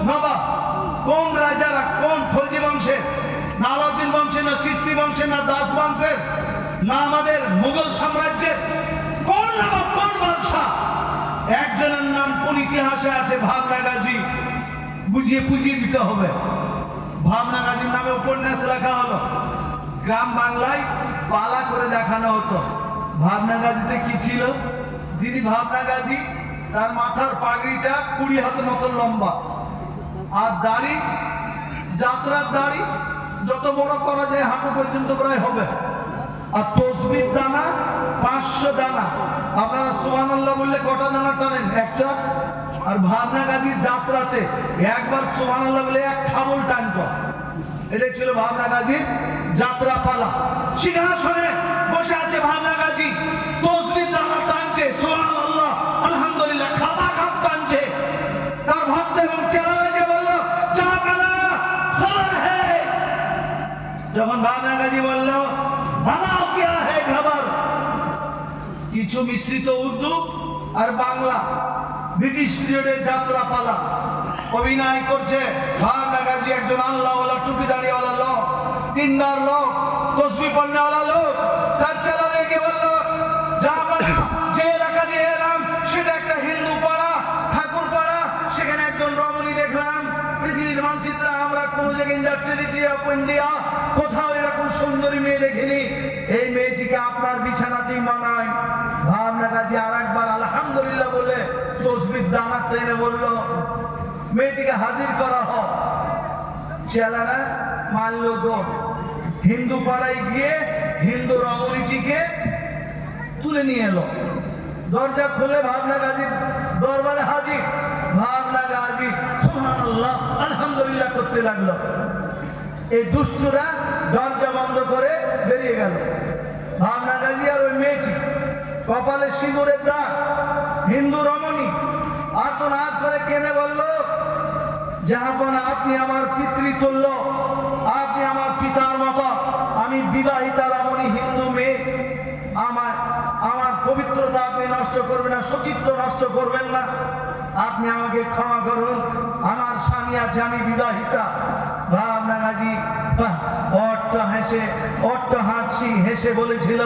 নবাব, কোন রাজারা, কোন খলজি বংশের? না আলাউদ্দিন বংশের, না চিস্তি বংশের, না দাস বংশের, না আমাদের মুঘল সাম্রাজ্যের? কোন নবাব, কোন বাদশাহ? একজনের নাম কোন ইতিহাসে আছে? ভাবনা গাজী। বুঝিয়ে দিতে হবে। ভাবনা গাজীর নামে উপন্যাস লেখা হলো, গ্রাম বাংলায় পালা করে দেখানো হতো। ভাবনা গাজীতে কি ছিল? যিনি ভাবনা গাজী তার মাথার পাগড়িটা 20 হাত মতো লম্বা, আর দাড়ি, যাত্রার দাড়ি যত বড় করা যায় হাঁটু পর্যন্ত প্রায় হবে, আর তসবির দানা 500 দানা। আপনারা সুবহানাল্লাহ বললে কটা দানা টানেন? একটা। আর ভাবনা গাজীর যাত্রাতে একবার সুবহানাল্লাহ বলে এক খাবল টানতো। এটাই ছিল ভাবনা গাজীর যাত্রা পালা। সিংহাসনে বসে আছে ভাবনা গাজী, তসবির দানা টানছে, সুবহানাল্লাহ আলহামদুলিল্লাহ, খাপা খাপ টানছে। তার ভক্ত এবং চেলারা যে বলল, জাহাপানা খবর হে। যখন ভাবনা গাজী বলল, বানাও কিয়া হে খবর, কিছু মিশ্রিত উর্দু আর বাংলা, ব্রিটিশ পিরিয়ডের যাত্রা পালা অভিনয় করছে। ভাবনা গাজী একজন আল্লাহওয়ালা, টুপি দাঁড়িয়েওয়ালা লোক, দিনদার লোক, তসবিহ পড়নেওয়ালা লোক। তার ছেলেদেরকে বলল, যে এলাকা দিয়ে এলাম সেটা একটা হিন্দু পাড়া, ঠাকুর পাড়া। সেখানে একজন রমণী দেখলাম, পৃথিবীর মানচিত্রে আমরা কোন জায়গায় in the territory of India কোথাও এরকম সুন্দরী মেয়ে দেখিনি। এই মেয়েটিকে আপনার বিছানাতেই মানায়। ভাবনা গাজী আর একবার আলহামদুলিল্লাহ বলে তসবির দানা টেনে বলল, মেয়েটিকে হাজির করা হোক। ছেলেরা মানলো দৌড়, হিন্দু পাড়ায় গিয়ে হিন্দু রমণীটিকে তুলে নিয়ে এলো। দরজা খুলে ভাবনা গাজীর দরবারে হাজির। ভাবনা গাজী সুবহানাল্লাহ আলহামদুলিল্লাহ করতে লাগলো। এই দুষ্টুরা দরজা বন্ধ করে বেরিয়ে গেল। ভাবনা গাজী আর ওই মেয়েটি, কপালে সিঁদুরের দাগ, হিন্দু রমণী আর্তনাদ করে কেঁদে বলল, জাহাপনা আপনি আমার পিতৃতুল্য, আপনি আমার পিতার মতো। আমি বিবাহিতা রমণী হিন্দু মেয়ে, আমার পবিত্রতা আপনি নষ্ট করবেন না, সতীত্ব নষ্ট করবেন না। আপনি আমাকে ক্ষমা করুন, আমার স্বামী আছে, আমি বিবাহিতা। ভাবনা গাজী অট্ট হাসি হেসে বলেছিল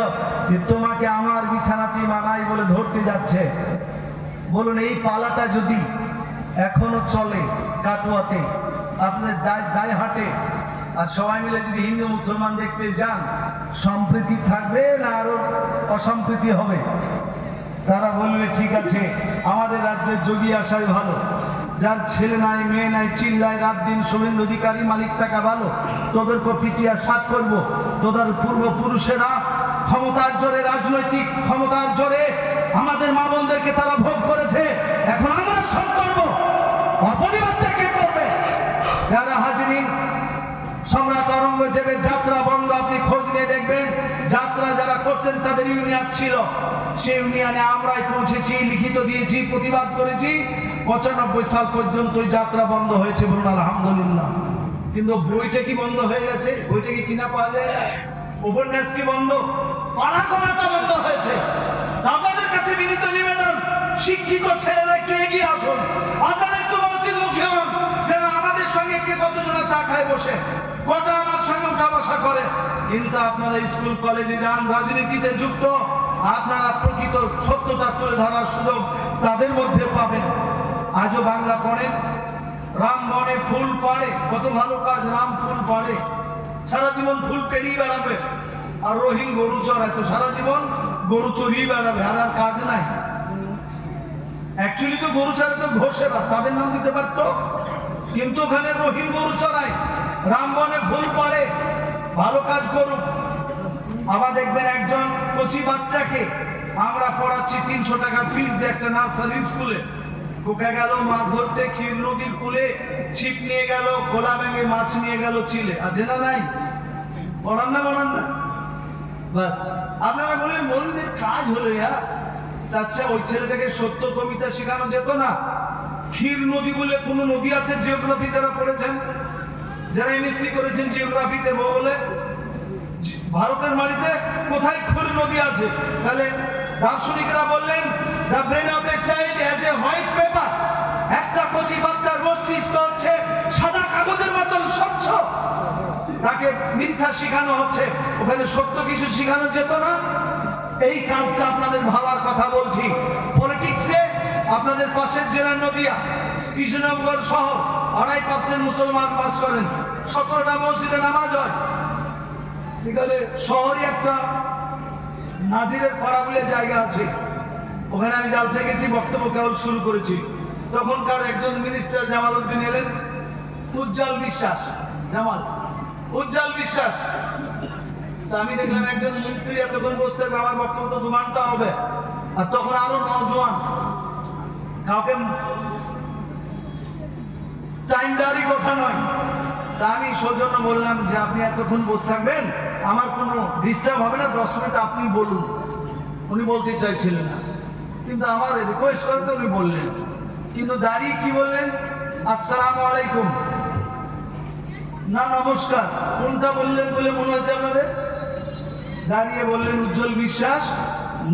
যে তোমাকে আমার বিছানাতেই মানাই বলে ধরতে যাচ্ছে। বলুন, এই পালাটা যদি এখনো চলে কাটোয়াতে, আপনাদের দায় হাটে, আর সবাই মিলে যদি হিন্দু মুসলমান দেখতে যান, সম্প্রীতি থাকবে না আরো অসম্প্রীতি হবে? তারা বলবে ঠিক আছে, আমাদের রাজ্যে যোগী আসাই ভালো, যার ছেলে নাই মেয়ে নাই, চিল্লায় রাত দিন শুভেন্দু অধিকারী, মালিক টাকা ভালো, তোদেরকে পিটিয়ে সাত করবো। তোদের পূর্বপুরুষেরা ক্ষমতার জোরে, রাজনৈতিক ক্ষমতার জোরে আমাদের মা বোনদেরকে তারা ভোগ করেছে, এখন আমরা সব করবো, অপরিবর্তে কে করবে? যারা হাজিরিন, সম্রাট অরঙ্গজেবের যাত্রা বন্ধ, আপনি খোঁজ নিয়ে দেখবেন। যাত্রা যারা করতেন তাদের ইউনিয়ন ছিল, সেই ইউনিয়নে আমরাই পৌঁছেছি, লিখিত দিয়েছি, প্রতিবাদ করেছি। 95 সাল পর্যন্ত যাত্রা বন্ধ হয়েছে, বলুন আলহামদুলিল্লাহ। কিন্তু বইটা কি বন্ধ হয়ে গেছে? বইটা কি কিনা পাওয়া যায়? উপন্যাস কি বন্ধ? পাড়া করাটা বন্ধ হয়েছে। আপনাদের কাছে বিনীত নিবেদন, শিক্ষিত ছেলেরা একটু এগিয়ে আসুন, আপনারা একটু মসজিদমুখী হন। কেন আমাদের সঙ্গে কে কতজন চা খায় বসে, কটা আমার সঙ্গে উঠা বসা করে, কিন্তু আপনারা স্কুল কলেজে যান, রাজনীতিতে যুক্ত, আপনারা প্রকৃত সত্যটা তুলে ধরার সুযোগ তাদের মধ্যে পাবেন। আজও বাংলা পড়েন, রাম বনে ফুল পড়ে, কত ভালো কাজ, রাম ফুল পড়ে, সারা জীবন ফুল পেরিয়ে বেড়াবে। আর রহিম গরু চড়ায়, তো সারা জীবন গরু চড়িয়ে বেড়াবে, আর কাজ নাই। অ্যাকচুয়ালি তো গরু চড়ায় তো ঘোষেরা, তাদের নাম দিতে পারতো, কিন্তু ওখানে রহিম গরু চড়ায়, রাম বনে ফুল পড়ে, ভালো কাজ করুক। আবার দেখবেন একজন কচি বাচ্চাকে আমরা পড়াচ্ছি 300 টাকা ফিস দিয়ে একটা নার্সারি স্কুলে, কোকা গেল মাছ ধরতে ক্ষীর নদীর কূলে, ছিপ নিয়ে গেল, গোলা ব্যাঙে মাছ নিয়ে গেল চিলে, আছে না নাই? পড়ান না? বাস আপনারা বলেন মৌলবীদের কাজ হলো আচ্ছা, ওই ছেলেটাকে সত্য কবিতা শেখানো যেত না? ক্ষীর নদী বলে কোন নদী আছে? জিওগ্রাফি যারা পড়েছেন, যারা এমএসসি করেছেন জিওগ্রাফিতে, বলে ভারতের মাটিতে কোথায় খোর নদী আছে? তাহলে দার্শনিকরা বললেন the brain of a child as a white paper, একটা কচি বাচ্চার মস্তিষ্ক হচ্ছে সাদা কাগজের মতন স্বচ্ছ। তাকে মিথ্যা শেখানো হচ্ছে, ওখানে সত্য কিছু শেখানো যেত না। এই কাজটা আপনাদের ভাবার কথা বলছি। পলিটিক্সে আপনাদের পাশের জেলা নদিয়া, কৃষ্ণনগর শহর 2.5% মুসলমান বাস করেন, 17টা মসজিদে নামাজ হয়। সেখানে শহরে একটা নাজিরের পাড়া বলে জায়গা আছে, ওখানে আমি জালসে গেছি, বক্তব্য কেবল শুরু করেছি। তখনকার একজন মিনিস্টার জামাল উদ্দিন এলেন, উজ্জ্বল বিশ্বাস, জামাল উজ্জ্বল বিশ্বাস। তা আমি দেখলাম একজন মন্ত্রী এতক্ষণ বসতে থাকবে, আমার বক্তব্য তো 2 ঘন্টা হবে, আর তখন আরো নওজোয়ান, কাউকে টাইম দেওয়ারই কথা নয়। তা আমি সৌজন্য বললাম যে আপনি এতক্ষণ বসে থাকবেন, আমার কোনো ডিস্টার্ব হবে না, 10 মিনিট আপনি বলুন। উনি বলতে চাইছিলেন না, কিন্তু আমার রিকোয়েস্ট করতে উনি বললেন। কিন্তু দাঁড়িয়ে কি বললেন? আসসালামু আলাইকুম, না নমস্কার, কোনটা বললেন বলে মনে হচ্ছে আপনাদের? দাঁড়িয়ে বললেন উজ্জ্বল বিশ্বাস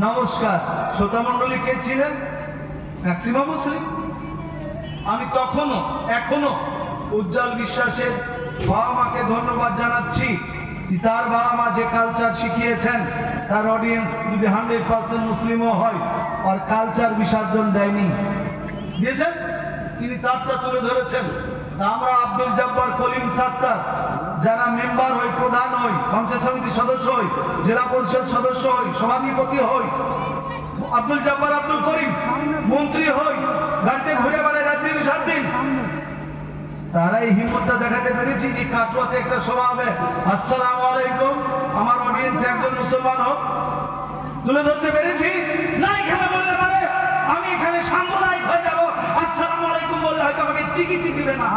নমস্কার। শ্রোতা মণ্ডলী কে ছিলেন? ম্যাক্সিমাম মুসলিম। আমি তখনও এখনো উজ্জ্বল বিশ্বাসের বাবা মাকে ধন্যবাদ জানাচ্ছি। তার বাবা মা যে কালচার শিখিয়েছেন, তার অডিয়েন্স যদি 100% মুসলিমও হয়, আর কালচার বিসর্জন দেয়নি, দিয়েছেন, তিনি তারটা তুলে ধরেছেন। তা আমরা আব্দুল জব্বার, কলিম সাত্তার যারা মেম্বার হই, প্রধান হই, পঞ্চায়েত সমিতির সদস্য হই, জেলা পরিষদ সদস্য হই, সভাধিপতি হই, আব্দুল জব্বার, আব্দুল করিম মন্ত্রী হই, গাড়িতে ঘুরে বেড়ায় রাত দিন 7 দিন, তারা এই হিম্মতটা দেখাতে পেরেছি যে কাটুয়াতে একটা সভা হবে, আসসালামু আলাইকুম, আমার অডিয়েন্স একজন মুসলমান হোক, তুলে ধরতে পেরেছি না? এখানে বললে পারে আমি এখানে সাম্প্রদায়িক হয়ে যাবো, আসসালামু আলাইকুম বললে হয়তো আমাকে টিকিটই দিবে না।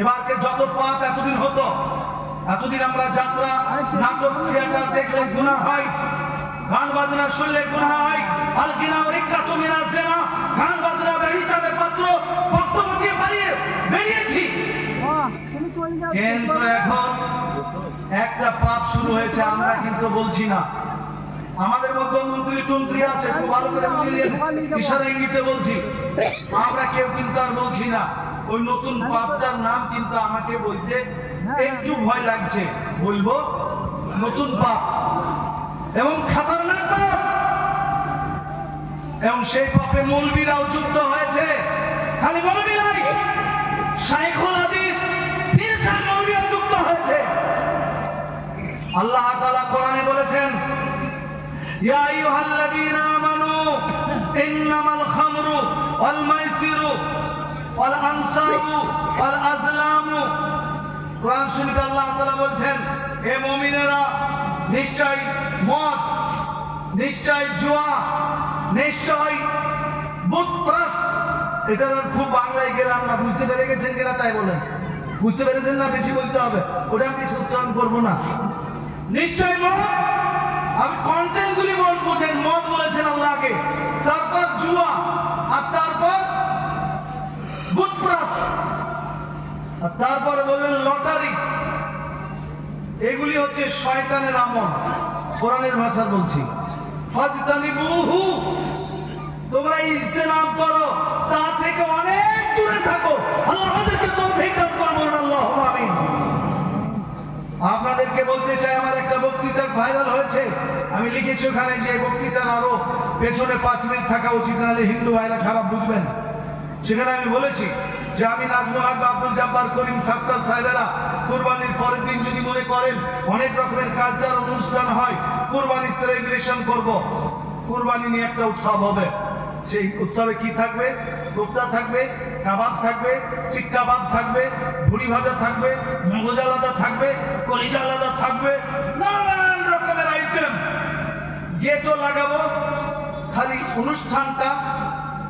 এবারকে যত পাপ এতদিন হতো, এতদিন আমরা যাত্রা, নাটক, থিয়েটার দেখলে গুনাহ হয়, গান বাজনা শুনলে গুনাহ হয়, আলকিনা পরীক্ষা তুমি না দেনা, গান বাজনা বেরিয়ে পাত্র বক্তব্য দিয়ে বেরিয়েছি। কিন্তু এখন একটা পাপ শুরু হয়েছে, আমরা কিন্তু বলছি না। আমাদের মধ্যে মন্ত্রী টন্ত্রী আছে, খুব ভালো করে বুঝিয়ে ইশারা ইঙ্গিতে বলছি, আমরা কেউ কিন্তু আর বলছি না। ওই নতুন পাপটার নাম কিন্তু আমাকে বলতে একটু ভয় লাগছে, বলবো নতুন পাপ এবং খাতারনাক পাপ, এবং সেই পাপে মৌলবীরাও যুক্ত হয়েছে। খালি মৌলবী নাই, শাইখুল হাদিস পীর সাহেব মৌলবীও যুক্ত হয়েছে। আল্লাহ তাআলা কোরআনে বলেছেন, ইয়া আইয়ুহাল্লাযীনা আমানু ইন্নামাল খামরু ওয়াল মাইসিরু ওয়াল আনসাবু ওয়াল আজলামু। কোরআন শরীফে আল্লাহ তাআলা বলছেন, হে মুমিনেরা, নিশ্চয় মদ, নিশ্চয় জুয়া, নিশ্চয় বুতপ্রাস, এটা খুব বাংলায় গেলাম না, বুঝতে পেরে গেছেন কিনা তাই বলেন, বুঝতে পেরেছেন না? বেশি বলতে হবে, ওটা আমি উচ্চারণ করবো না। নিশ্চয় মদ, আমি কন্টেন্ট গুলি বলছেন, মদ বলেছেন আল্লাহকে, তারপর জুয়া, আর তারপর বুতপ্রাস, আর তারপর বললেন লটারি। এগুলি হচ্ছে শয়তানের আমল, কোরআনের ভাষা বলছি। ফাজতানিবুহু, তোমরা ইজতিনাব করো, তা থেকে অনেক দূরে থাকো। আল্লাহ আমাদেরকে তৌফিক দান করুন, আল্লাহুম্মা আমিন। আপনাদেরকে বলতে চাই, আমার একটা বক্তৃতা ভাইরাল হয়েছে, আমি লিখেছি ওখানে যে বক্তৃতার আরো পেছনে 5 মিনিট থাকা উচিত, নাহলে হিন্দু ভাইরা খারাপ বুঝবেন। সেখানে আমি বলেছি যে আমি নাজমুল হক, আব্দুল জব্বার, করিম সাত্তার সাহেবেরা কুরবানির পরের দিন যদি মনে করেন অনেক রকমের কালচার অনুষ্ঠান হয়, কুরবানি সেলিব্রেশন করব, কুরবানি নিয়ে একটা উৎসব হবে, সেই উৎসবে কি থাকবে? কোপ্তা থাকবে, কাবাব থাকবে, শিক কাবাব থাকবে, ভুড়ি ভাজা থাকবে, মগজ আলাদা থাকবে, কলিজা আলাদা থাকবে, নানান রকমের আইটেম। গেটও লাগাবো, খালি অনুষ্ঠানটা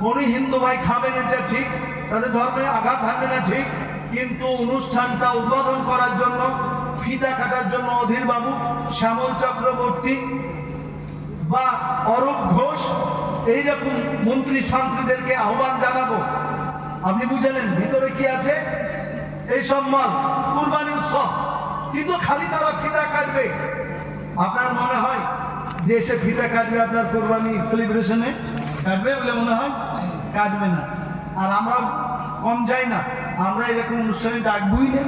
উনি হিন্দু ভাই খাবেন, এটা ঠিক, তাদের ধর্মে আঘাত হানবে না ঠিক, কিন্তু অনুষ্ঠানটা উদ্বোধন করার জন্য, ফিতা কাটার জন্য অধীর বাবু, শ্যামল চক্রবর্তী বা অরূপ ঘোষ, এইরকম মন্ত্রী শান্তিদেরকে আহ্বান জানাবো। আপনি বুঝলেন ভিতরে কি আছে? এই সম্মান কুরবানি উৎসব, কিন্তু খালি তারা ফিতা কাটবে। আপনার মনে হয় যে এসে ফিতা কাটবে আপনার কোরবানি সেলিব্রেশনে? কাটবে বলে মনে হয়? কাটবে না। আর আমরা কম যাই না, আমরা এরকম অনুষ্ঠানে ডাকবই না।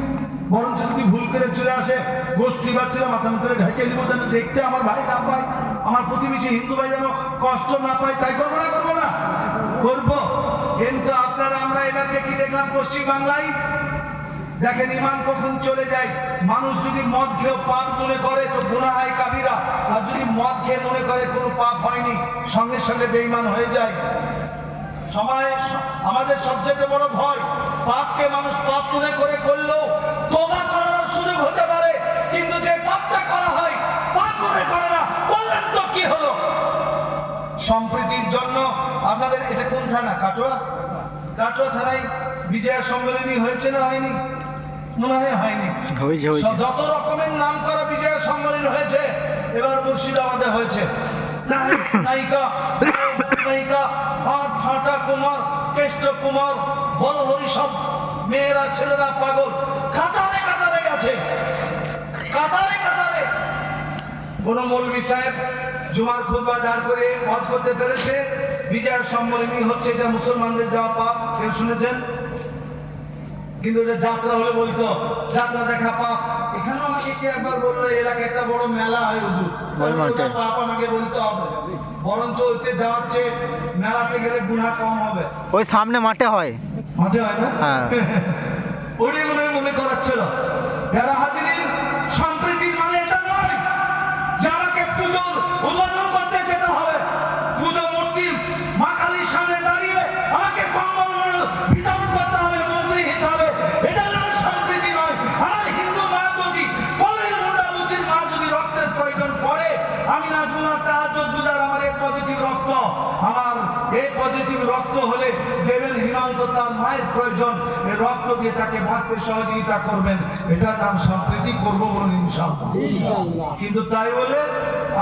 বরঞ্চ যদি ভুল করে চলে আসে, গোষ্ঠী বাচ্চারা মাথা করে ঢেকে দিব, যেন দেখতে আমার ভাই না পায়, আমার প্রতিবেশী হিন্দু ভাই যেন কষ্ট না পায়। তাই করবো না? করবো না? করবো। কিন্তু আপনারা আমরা এবারকে কি দেখলাম পশ্চিম বাংলায়? দেখেন ইমান কখন চলে যায়। মানুষ যদি মদ খেয়ে পাপ মনে করে তো গুনাহ হয় কাবিরা, আর যদি মদ খেয়ে মনে করে কোনো পাপ হয়নি, সঙ্গে সঙ্গে বেঈমান হয়ে যায়। সময় আমাদের সবচেয়ে বড় ভয়, পাপকে মানুষ পাপ মনে করে করলেও তওবা করার সুযোগ হতে পারে, কিন্তু যে পাপটা করা হয় পাপ মনে করে না, বললেন তো কি হলো? সম্প্রীতির জন্য আপনাদের এটা কোন থানা? কাটোয়া। কাটোয়া থানায় বিজয়া সম্মেলনী হয়েছে না হয়নি? মনে হয় হয়নি। যত রকমের নাম করা বিজয়া সম্মেলনী হয়েছে, এবার মুর্শিদাবাদে হয়েছে। নায়িকা নায়িকা হাত ফাটা কুমার, কেষ্ট কুমার, বলহরি সব মেয়েরা ছেলেরা পাগল, কাতারে কাতারে গেছে, কাতারে কাতারে। কোন মৌলভী সাহেব জুমার খুতবা দাঁড় করে ওয়াজ করতে পেরেছে বিজয়া সম্মেলনী হচ্ছে, এটা মুসলমানদের যাওয়া পাপ। কেউ শুনেছেন? কিন্তু এটা যাত্রা হলে বলতো যাত্রা দেখা পাপ। এখানে আমাকে কি একবার বললো এলাকায় একটা বড় মেলা হয় হুজুর, ওটা পাপ আমাকে বলতে হবে। বরঞ্চ ওইতে যাওয়ার চেয়ে মেলাতে গেলে গুনাহ কম হবে। ওই সামনে মাঠে হয়। মাঠে হয় না? হ্যাঁ। ওটাই মনে করাচ্ছিল। যারা হাজিরিন, সম্প্রীতির মানে এটা নয় যে আমাকে পুজোর উদ্বোধন করতে যেতে হবে, পুজো মূর্তি মা কালীর সামনে দাঁড়িয়ে আমাকে কম্বল বিতরণ করতে হবে মন্ত্রী হিসাবে। এটা যেন সম্প্রীতি নয়। আমার হিন্দু মা যদি কলের মুন্ডা মুচির মা যদি রক্তের প্রয়োজন পড়ে, আমি না গুনাহ তাহাজ্জুদ গুজার, আমার এই পজিটিভ রক্ত, আমার এই পজিটিভ রক্ত হলে দেবেন হিমান্ত তার মায়ের প্রয়োজন, এই রক্ত দিয়ে তাকে বাঁচতে সহযোগিতা করবেন। এটার নাম সম্প্রীতি। করবো বলুন ইনশাআল্লাহ। কিন্তু তাই বলে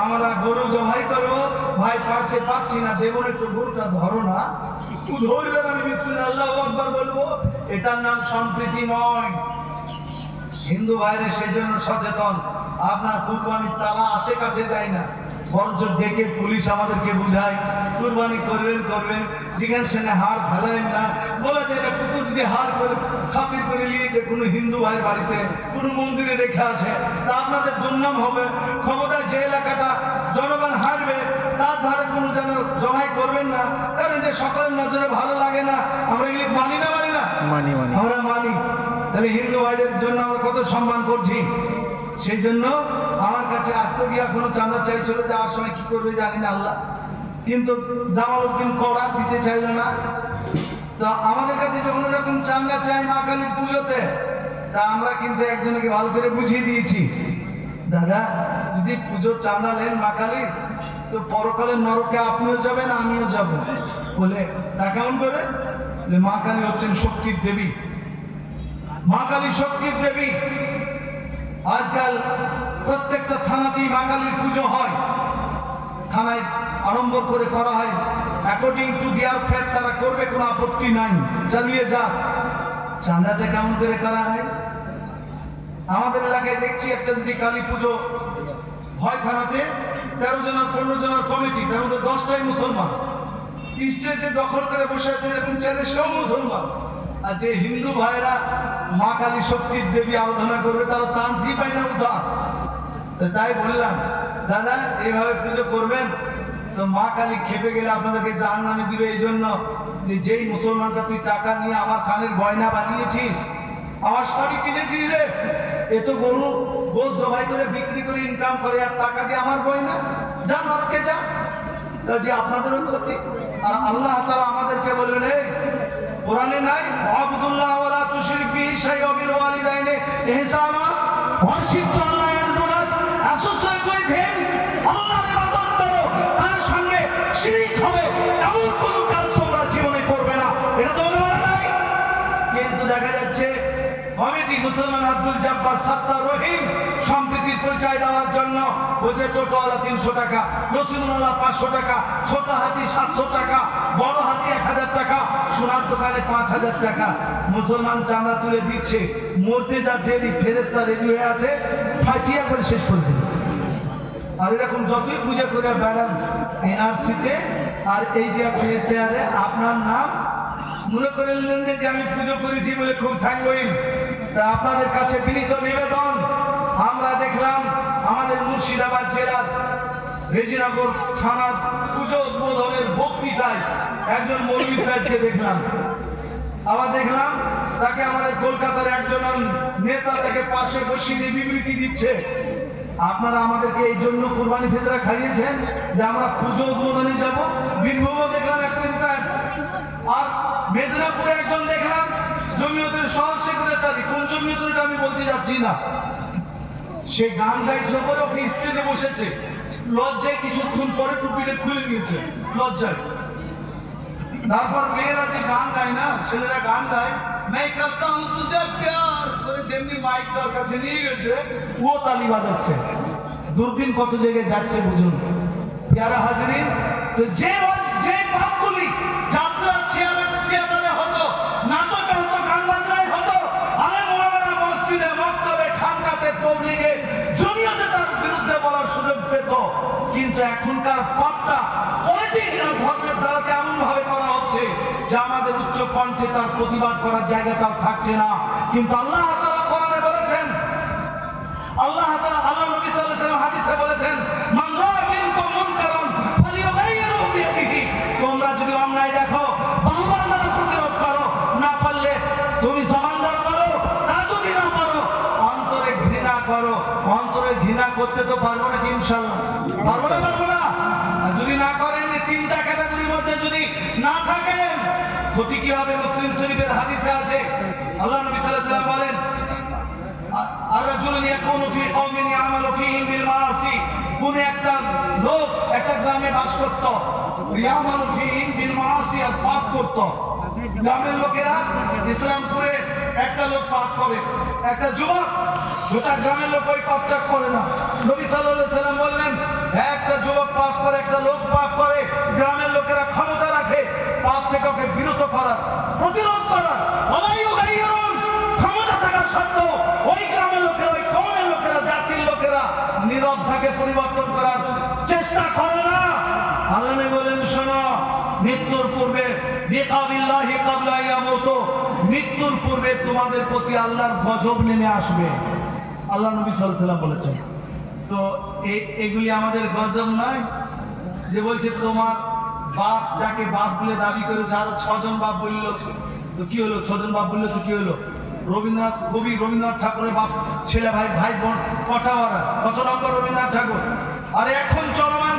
আমরা গরু জবাই করবো, ভাই পারতে পারছি না, দেবন একটু গরুটা ধরো না, ধরবেন, আমি বিসমিল্লাহ আল্লাহু আকবার বলবো, এটার নাম সম্প্রীতি নয়। হিন্দু ভাইরা সেই জন্য সচেতন। আপনার কুরবানির তালা আশেপাশে যায় না, বরঞ্চ ডেকে পুলিশ আমাদেরকে বুঝায় কুরবানি করবেন করবেন, যেখানে সেখানে হাড় ফেলাইন না। বলা যায় না কুকুর যদি হাড় করে খাতির করে নিয়ে যে কোনো হিন্দু ভাইয়ের বাড়িতে কোনো মন্দিরে রেখে আসে, তা আপনাদের দুর্নাম হবে। ক্ষমতায় যে এলাকাটা জনগণ হাঁটবে তার ধারে কোনো যেন জমাই করবেন না, কারণ এটা সকলের নজরে ভালো লাগে না। আমরা এগুলি মানি না? মানি না? আমরা মানি। তাহলে হিন্দু ভাইদের জন্য আমরা কত সম্মান করছি। সেই জন্য আমার কাছে আসতে গিয়ে কোনো চাঁদা চাইছিল, যাওয়ার সময় কি করবে জানি না আল্লাহ, কিন্তু জামালউদ্দিন কড়া দিতে চাইল না। তো আমাদের কাছে যখন এরকম চাঁদা চাই মা কালীর পুজোতে, তা আমরা কিন্তু একজনকে ভালো করে বুঝিয়ে দিয়েছি, দাদা যদি পুজোর চাঁদা নেন মা কালীর, তো পরকালের নরকে আপনিও যাবেন আমিও যাব। বলে তা কেমন করে? মা কালী হচ্ছেন শক্তির দেবী, মা কালী শক্তির দেবী। আজকাল প্রত্যেকটা থানাতেই মা কালীর পুজো হয়, থানায় আড়ম্বর করে করা হয়, অ্যাকর্ডিং টু দেয়ার ফেথ তারা করবে, কোনো আপত্তি নাই, চালিয়ে যা। চাঁদাটা কেমন করে করা হয়? আমাদের এলাকায় দেখছি একটা যদি কালী পুজো হয় থানাতে, 13 জনের 15 জনের কমিটি, তার মধ্যে 10টাই মুসলমান, স্টেজে দখল করে বসে আছে এরকম ছেলে, সেও মুসলমান। আর যে হিন্দু ভাইরা মা কালী শক্তির দেবী আরাধনা করবে তারা চান্সই পায় না উঠা। তাই বললাম দাদা এইভাবে পুজো করবেন তো মা কালী খেপে গেলে আপনাদেরকে জাহান্নামে দিবে। এই জন্য যে যেই মুসলমানটা তুই টাকা নিয়ে আমার কানের গয়না বানিয়েছিস, আমার শাড়ি কিনেছিস রে, এ তো গরু গোশ জবাই করে বিক্রি করে ইনকাম করে, আর টাকা দিয়ে আমার গয়না, যা নরকে যা। যে আপনাদেরও ক্ষতি। আর আল্লাহ তাআলা আমাদেরকে বলবেন, এই কোরআনে নাই আবুদুল্লাহ ওয়ালা তুশরিক বিহি শাইআ ওয়া বিল ওয়ালিদাইনি ইহসানা, ওয়ারশিদ আল্লাহর গুনাহ অ্যাসোসিয়েট উইথ হিম, আল্লাহর ইবাদত করো, তার সঙ্গে শিরক হবে এমন কোনো কাজ তোমরা জীবনে করবে না। এটা তো বলা নাই। কিন্তু দেখা যাচ্ছে কমিটি মুসলমান আব্দুল জব্বার সাত্তার রহিম সম্প্রীতির পরিচয় দেওয়ার জন্য বলছে টোটোওয়ালা 300 টাকা, রসুলুল্লাহ 500 টাকা, ছোট হাতি 700 টাকা, বড় হাতি 1000 টাকা, সোনার দোকানে 5000 টাকা। মুসলমান চাঁদা তুলে দিচ্ছে, মরতে যা দেরি, ফেরেশতা রেডি হয়ে আছে, ফাটিয়া করে শেষ করে দিল। আর এরকম যতই পূজা করে বেড়ান এনআরসিতে, আর এই যে আপনি এসআরে আপনার নাম মনে করে নিলেন যে আমি পুজো করেছি বলে খুব সাংগঠনিক। তা আপনাদের কাছে বিনীত নিবেদন, আমরা দেখলাম আমাদের মুর্শিদাবাদ জেলার রেজিনগর থানার পুজো উদ্বোধনের বক্তৃতায় একজন মৌলভী সাহেবকে দেখলাম, আবার দেখলাম তাকে আমাদের কলকাতার একজন নেতা তাকে পাশে বসিয়ে দিয়ে বিবৃতি দিচ্ছে। আপনারা আমাদেরকে এই জন্য কোরবানি ফিতরা খাইয়েছেন যে আমরা পুজো উদ্বোধনে যাব। বীরভূমে দেখলাম একজন সাহেব, আর মেদিনীপুরে একজন দেখলাম জমিয়তের সহ সেক্রেটারি, কোন জমিয়তের আমি বলতে যাচ্ছি না, সে গান গাইছে বলে ওকে স্টেজে বসেছে, লজ্জায় কিছুক্ষণ পরে টুপিটা খুলে নিয়েছে লজ্জায়। তারপর মেয়েরা যে গান গায় না, ছেলেরা গান গায়, मैं करता हूं तुझे प्यार করে যেমনি মাইক তোর কাছে নিয়ে গেছে ও তালি বাজাচ্ছে। দূরদিন কত জায়গায় যাচ্ছে বুঝুন। প্যারা হাজরিন, তো যে পাপগুলি যাত্রা থিয়েটারে হতো, নাটকে হতো, গান বাজনায় হতো, আরে মোহামেডান মসজিদে, মক্তবে, খানকাতে, তবলিগে, জমিয়তে তার বিরুদ্ধে বলার সুযোগ পেত। কিন্তু এখনকার পাপটা পলিটিক্স আর ধর্মের দ্বারা এমন ভাবে করা হচ্ছে যে আমাদের উচ্চ কণ্ঠে তার প্রতিবাদ করার জায়গাটাও থাকছে না। কিন্তু আল্লাহ তাআলা কোরআনে বলেছেন, আল্লাহ নবী সাল্লাল্লাহু আলাইহি ওয়াসাল্লাম হাদিসে বলেছেন, মান রাআ মিনকুম মুনকারান ফালিয়ুগাইয়িরহু বিয়াদিহি, তোমরা যদি অন্যায় দেখো বাহুবার দ্বারা প্রতিরোধ করো, না পারলে তুমি জবান দ্বারা বলো, তা যদি না পারো অন্তরে ঘৃণা করো। অন্তরে ঘৃণা করতে তো পারবো নাকি ইনশাআল্লাহ? পারবো না, পারবো না? আর যদি না করেন, এই তিনটা ক্যাটাগরির মধ্যে যদি না থাকেন, ক্ষতি কি হবে? মুসলিম শরীফের হাদিসে আছে, আল্লাহ নবী সাল্লাল্লাহু আলাইহি ওয়াসাল্লাম বলেন, আর-রাজুলুন ইয়াকুনু ফি কওমিন ইয়ামালু ফীহিম বিল মাআসি, কোন একটা লোক একটা গ্রামে বাস করত, ইয়ামালু ফীহিম বিল মাআসি, আর পাপ করত। গ্রামের লোকেরা, ইসলামপুরে একটা লোক পাপ করে, একটা যুবক, গোটা গ্রামের লোক ওই পাপটা করে না। নবী সাল্লাল্লাহু আলাইহি ওয়াসাল্লাম বললেন, একটা যুবক পাপ করে, একটা লোক পাপ করে, গ্রামের লোকেরা ক্ষমতা রাখে পাপ থেকে ওকে বিরত করার, প্রতিরোধ করার। ক্ষমতা থাকার সত্ত্বেও ওই গ্রামের লোকেরা, ওই কওমের লোকেরা, জাতির লোকেরা নীরব থাকে, পরিবর্তন করার চেষ্টা করে না। আল্লাহ নবী বলেন, শোনো, মৃত্যুর পূর্বে বিকাবিল্লাহি ক্বাবলা ইয়ামুতু, মৃত্যুর পূর্বে তোমাদের প্রতি আল্লাহর গজব নেমে আসবে। আল্লাহ নবী সাল্লাল্লাহু আলাইহি ওয়াসাল্লাম বলেছেন। তো এগুলি আমাদের গজব নয় যে বলছে তোমার বাপ, যাকে বাপ বলে দাবি করেছে, আরো 6 জন বাপ বললো, তো কি হলো? 6 জন বাপ বললো তো কি হলো? কবি রবীন্দ্রনাথ ঠাকুরের বাপ, ছেলে, ভাই বোন কটা ওরা? কত নম্বর রবীন্দ্রনাথ ঠাকুর? আর এখন চলমান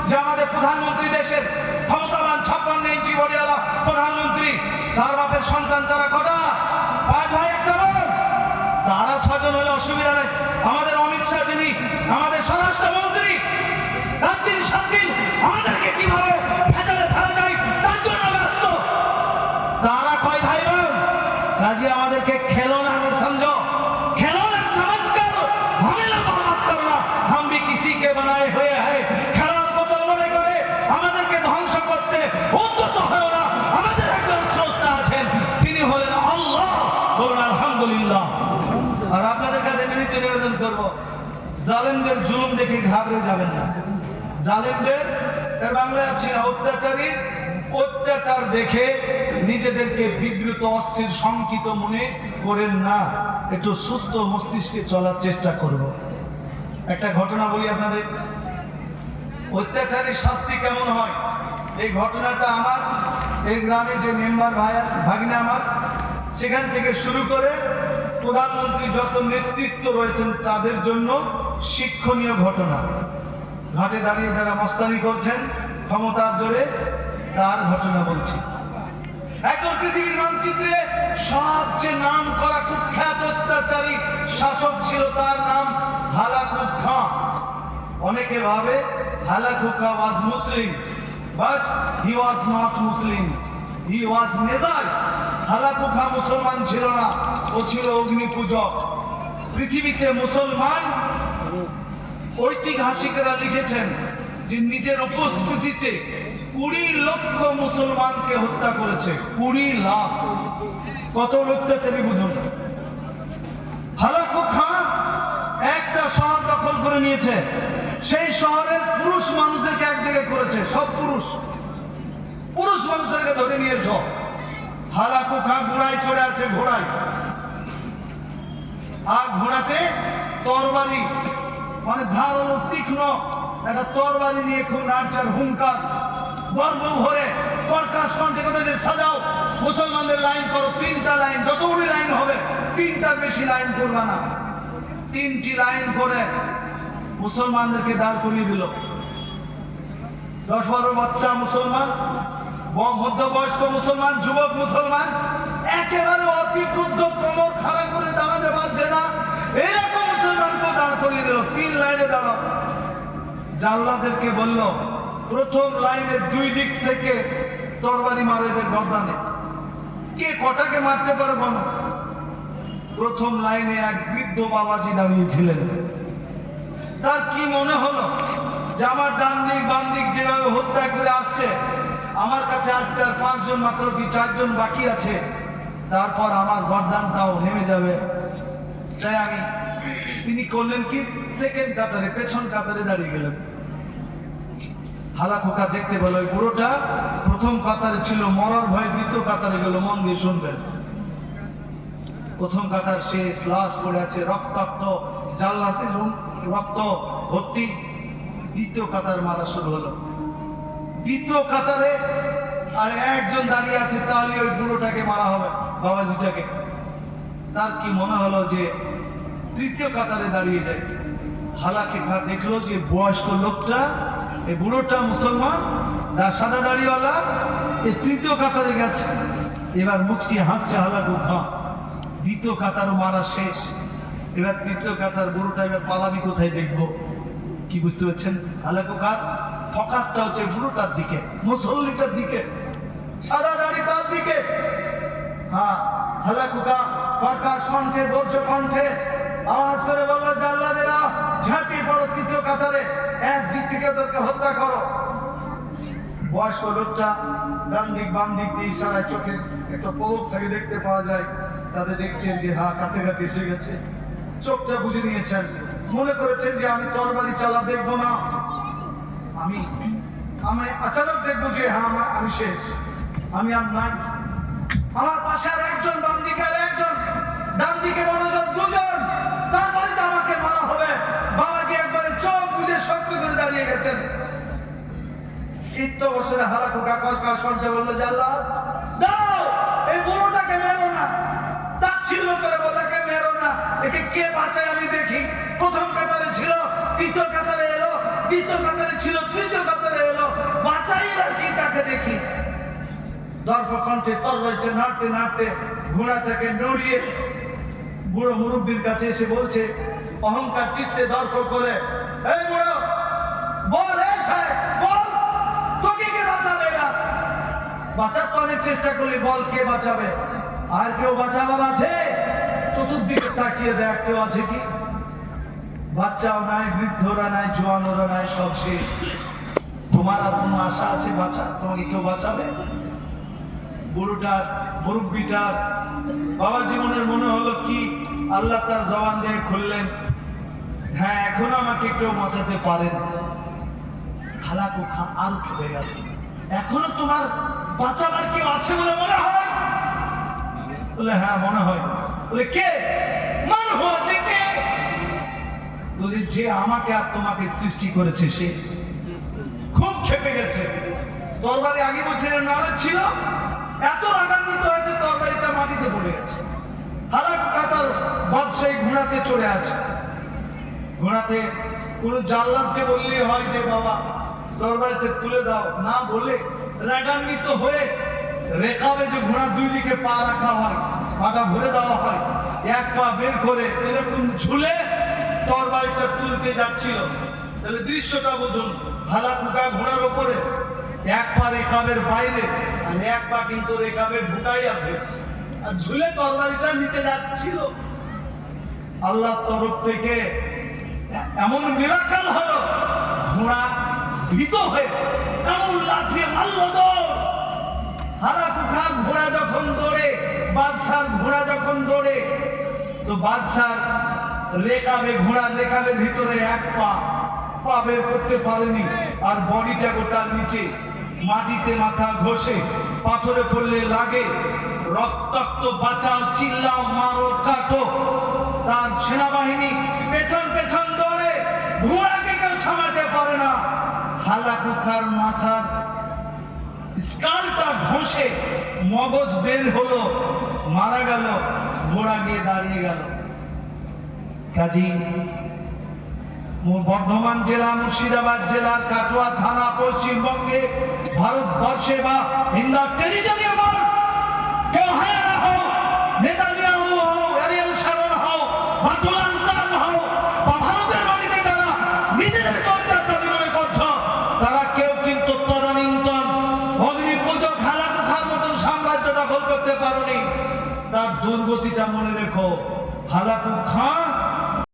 যে আমাদের প্রধানমন্ত্রী, দেশের ক্ষমতাবান 56 ইঞ্চি বডিওয়ালা প্রধানমন্ত্রী, তার বাপের সন্তান তারা কটা? 5 ভাই 1 বোন, তারা 6 জন হলে অসুবিধা নেই। আমাদের অমিত শাহ, যিনি আমাদের স্বরাষ্ট্রমন্ত্রী, রাত দিন 7 দিন আমাদেরকে কিভাবে ভেজালে ফেলা যায় তার জন্য ব্যস্ত। তারা কয় ভাই বোন? কাজে আমাদেরকে খেলনা না সমঝো, খেলনা समझ कर हमें ना बर्बाद करना, हम भी किसी के बनाए हुए हैं। খেলার বদল মনে করে আমাদেরকে ধ্বংস করতে উদ্যত হয় না। আমাদের একজন স্রষ্টা আছেন, তিনি হলেন আল্লাহ। বলুন আলহামদুলিল্লাহ। আর আপনাদের কাছে বিনীত নিবেদন করব, জালেমদের জুলুম দেখে ঘাবড়ে যাবেন না। জালেমদের, এর বাংলায় আছে না, অত্যাচারীর অত্যাচার দেখে নিজেদেরকে বিব্রত, অস্থির, শঙ্কিত মনে করেন না। একটু সুস্থ মস্তিষ্কে চলার চেষ্টা করব। একটা ঘটনা বলি আপনাদের। অত্যাচারীর শাস্তি কেমন হয়, এই ঘটনাটা আমার এই গ্রামে যে মেম্বার ভাগিনা আমার, সেখান থেকে শুরু করে প্রধানমন্ত্রী যত নেতৃত্ব রয়েছেন তাদের জন্য শিক্ষণীয় ঘটনা। ঘাটে দাঁড়িয়ে যারা মস্তানি করছেন ক্ষমতার জোরে, তার ঘটনা বলছি। একজন পৃথিবীর মানচিত্রে সবচেয়ে নাম করা কুখ্যাত অত্যাচারী শাসক ছিল, তার নাম হালাকু খাঁ। অনেকে ভাবে Hulagu Khan was Muslim, but he was not Muslim, he was nasal. Hulagu Khan মুসলমান ছিল না, ও ছিল অগ্নি পূজক। পৃথিবীতে মুসলমান ঐতিহাসিকরা লিখেছেন যে নিজের উপস্থিতিতে 20 লক্ষ মুসলমানকে হত্যা করেছে। 20 লাখ। কত অত্যাচারী বুঝুন। হালাকু খান একটা শহর দখল করে নিয়েছে। সেই শহরের পুরুষ মানুষদেরকে এক জায়গায় করেছে, সব পুরুষ মানুষদেরকে ধরে নিয়ে এসো। হালাকু খান ঘোড়ায় চড়ে আছে, ঘোড়ায়, আর ঘোড়াতে তরবারি, মানে ধারালো তীক্ষ্ণ একটা তরবারি নিয়ে খুব নাচার হুঙ্কার, গর্ব ভরে কর্কশ কণ্ঠে কথা যে সাজাও, মুসলমানদের লাইন করো, 3টা লাইন, যতগুলি লাইন হবে 3টার বেশি লাইন করবে না। 3টি লাইন করে মুসলমানদেরকে দাঁড় করিয়ে দিল। 10-12 বাচ্চা মুসলমান, মধ্যবয়স্ক মুসলমান, যুবক মুসলমান, একেবারে অতি ক্রুদ্ধ, কোমর খাড়া করে দাঁড়াতে পারছে না, এইরকম মুসলমানকে দাঁড় করিয়ে দিল। 3 লাইনে দাঁড়াও। জাল্লাদেরকে বলল, প্রথম লাইনের 2 দিক থেকে তরবারি মারো এদের গর্দানে। কে কটাকে মারতে পারবো না। প্রথম লাইনে এক বৃদ্ধ বাবাজি দাঁড়িয়েছিলেন। তার কি মনে হলো যে আমার ডান দিক বাম দিক যেভাবে হত্যা করে আসছে, আমার কাছে আসতে আর 5 জন মাত্র কি 4 জন বাকি আছে, তারপর আমার গর্দানটাও নেমে যাবে। তাই তিনি করলেন কি, সেকেন্ড কাতারে, পেছন কাতারে দাঁড়িয়ে গেলেন। হালাকুকা দেখতে পেল ওই বুড়োটা প্রথম কাতারে ছিল, মরার ভয়ে দ্বিতীয় কাতারে গেল। মন দিয়ে শুনবেন। প্রথম কাতার সে লাশ পড়ে আছে, রক্তাক্ত, জাল্লাতে রক্ত ভর্তি। দ্বিতীয় কাতার মারা শুরু হলো। দ্বিতীয় কাতারে আর একজন দাঁড়িয়ে আছে, তাহলে ওই বুড়োটাকে মারা হবে, বাবাজিটাকে। তার কি মনে হলো যে তৃতীয় কাতারে দাঁড়িয়ে যায়। হালাকে খা দেখলো যে বয়স্ক লোকটা, এই বুড়োটা মুসলমান, সাদা দাড়িওয়ালা, এই তৃতীয় কাতারে গেছে। এবার মুচকি হাসছে হালাকু খা। দ্বিতীয় কাতারও মারা শেষ। এবার তৃতীয় কাতার বুড়োটা, এবার পালাবি কোথায় দেখবো। কি বুঝতে পারছেন? হালাকু খা ফোকাসটা হচ্ছে বুড়োটার দিকে, মুসল্লিটার দিকে, সাদা দাড়ি তার দিকে। হ্যাঁ, হালাকু খা কর্কশ কণ্ঠে, বজ্র কণ্ঠে আওয়াজ করে বলল, জাল্লাদেরা ঝাঁপিয়ে পড়ো তৃতীয় কাতারে, এক দিক থেকে ওদেরকে হত্যা করো। বয়স্ক লোকটা ডান দিক বাম দিক দিয়ে ইশারায় চোখে একটা পলক থেকে দেখতে পাওয়া যায়। তাদের দেখছেন যে হ্যাঁ কাছাকাছি এসে গেছে। চোখটা বুঝে নিয়েছেন, মনে করেছেন যে আমি তরবারি চালা দেখবো না, আমি আচানক দেখবো যে হ্যাঁ আমি শেষ, আমি আর নাই। আমার পাশে আর একজন, বাম দিকে আর একজন, ডান দিকে বড় জন, 2 জন, তারপরে তো আমাকে মারা হবে। বাবাজি একবারে চোখ বুঝে শক্ত করে দাঁড়িয়ে গেছেন। চিত্ত বছরে হালাকু কাকর কণ্ঠে বললো, জাল্লাহ দাও, এই বুড়োটাকে মেরো না। তাচ্ছিল্য করে বলাকে মেরো না, একে কে বাঁচায় আমি দেখি। প্রথম কাতারে ছিল, তৃতীয় কাতারে এলো, দ্বিতীয় কাতারে ছিল, তৃতীয় কাতারে এলো, বাঁচাই কি তাকে দেখি। দর্প কণ্ঠে তরবারিটা নাড়তে নাড়তে ঘোড়াটাকে নড়িয়ে বুড়ো মুরব্বীর কাছে এসে বলছে, অহংকার চিত্তে দর্প করে, এই বুড়ো বল, বল তোকে কে বাঁচাবে? বাঁচার তো অনেক চেষ্টা করলি, বল কে বাঁচাবে? আর কেউ বাঁচাবার আছে? চতুর্দিকে তাকিয়ে দেখ কেউ আছে কি? বাচ্চাও নাই, বৃদ্ধরা নাই, জোয়ানরা নাই, সব শেষ। তোমার আর কোনো আশা আছে বাঁচা? তোমাকে কেউ বাঁচাবে? বুড়োটার, মুরব্বীটার বাবা জীবনের মনে হলো কি, আল্লাহ তার জবান দিয়ে খুললেন, হ্যাঁ এখনো আমাকে কেউ বাঁচাতে পারেন। হালাকু খা আর খেপে গেল, এখনো তোমার বাঁচাবার কেউ আছে বলে মনে হয়? বলে হ্যাঁ মনে হয়। বলে কে? মনে হচ্ছে কে? বলে যে আমাকে আর তোমাকে সৃষ্টি করেছে সে। খুব খেপে গেছে। তরবারি আগে বছরের নড়ে ছিল, এত রাগান্বিত হয়েছে তরবারিটা মাটিতে পড়ে গেছে। হালাকু কাতার বাদশাহী ঘোড়াতে চড়ে আছে। ঘোড়াতে কোন জাল্লাদকে বললেই হয় যে বাবা তরবারিটা তুলে দাও, না বলে রাগান্বিত হয়ে রেখাবে যে ঘোড়া 2 দিকে পা রাখা হয়, পাটা ভরে দেওয়া হয়, এক পা বের করে এরকম ঝুলে তরবারিটা তুলতে যাচ্ছিল। তাহলে দৃশ্যটা বুঝুন, হালাকু ঘোড়ার উপরে, এক পা রেখাবের বাইরে আর এক পা কিন্তু রেখাবের ঢুকাই আছে, আর ঝুলে তরবারিটা নিতে যাচ্ছিল। আল্লাহর তরফ থেকে এমন মিরাকেল হলো, ঘোড়া ভীত হয়ে এমন লাঠি মারল দৌড়। হালাকু খান ঘোড়া যখন দৌড়ে, বাদশার ঘোড়া যখন দৌড়ে, তো বাদশার রেকাবে, ঘোড়ার রেকাবের ভিতরে এক পা বের করতে পারেনি, আর বডিটা গোটা নিচে মাটিতে মাথা ঘষে, পাথরে পড়লে লাগে, রক্তাক্ত, বাঁচাও, চিল্লাও, মারো, কাটো। তার সেনাবাহিনী পেছন পেছন দৌড়ে, ঘোড়াকে কেউ থামাতে পারে না। হালাকু খার মাথার স্কালটা ঘষে মগজ বের হলো, মারা গেল, ঘোড়া গিয়ে দাঁড়িয়ে গেল। কাজী বর্ধমান জেলা, মুর্শিদাবাদ জেলা, কাটোয়া থানা, পশ্চিমবঙ্গে, ভারতবর্ষে বা ইন্ডিয়া টেরিটরি আমার কেউ হায়ানা হও, নেতানিয়াহু হও, এরিয়েল শারন হও, বা ডোনাল্ড ট্রাম্প হও, বা ভারতের মাটিতে যারা নিজেদের অত্যাচারী মনে করছ, তারা কেউ কিন্তু তদানীন্তন অগ্নিপূজক হালাকু খার মতন সাম্রাজ্য দখল করতে পারোনি। তার দুর্গতিটা মনে রেখো, হালাকু খান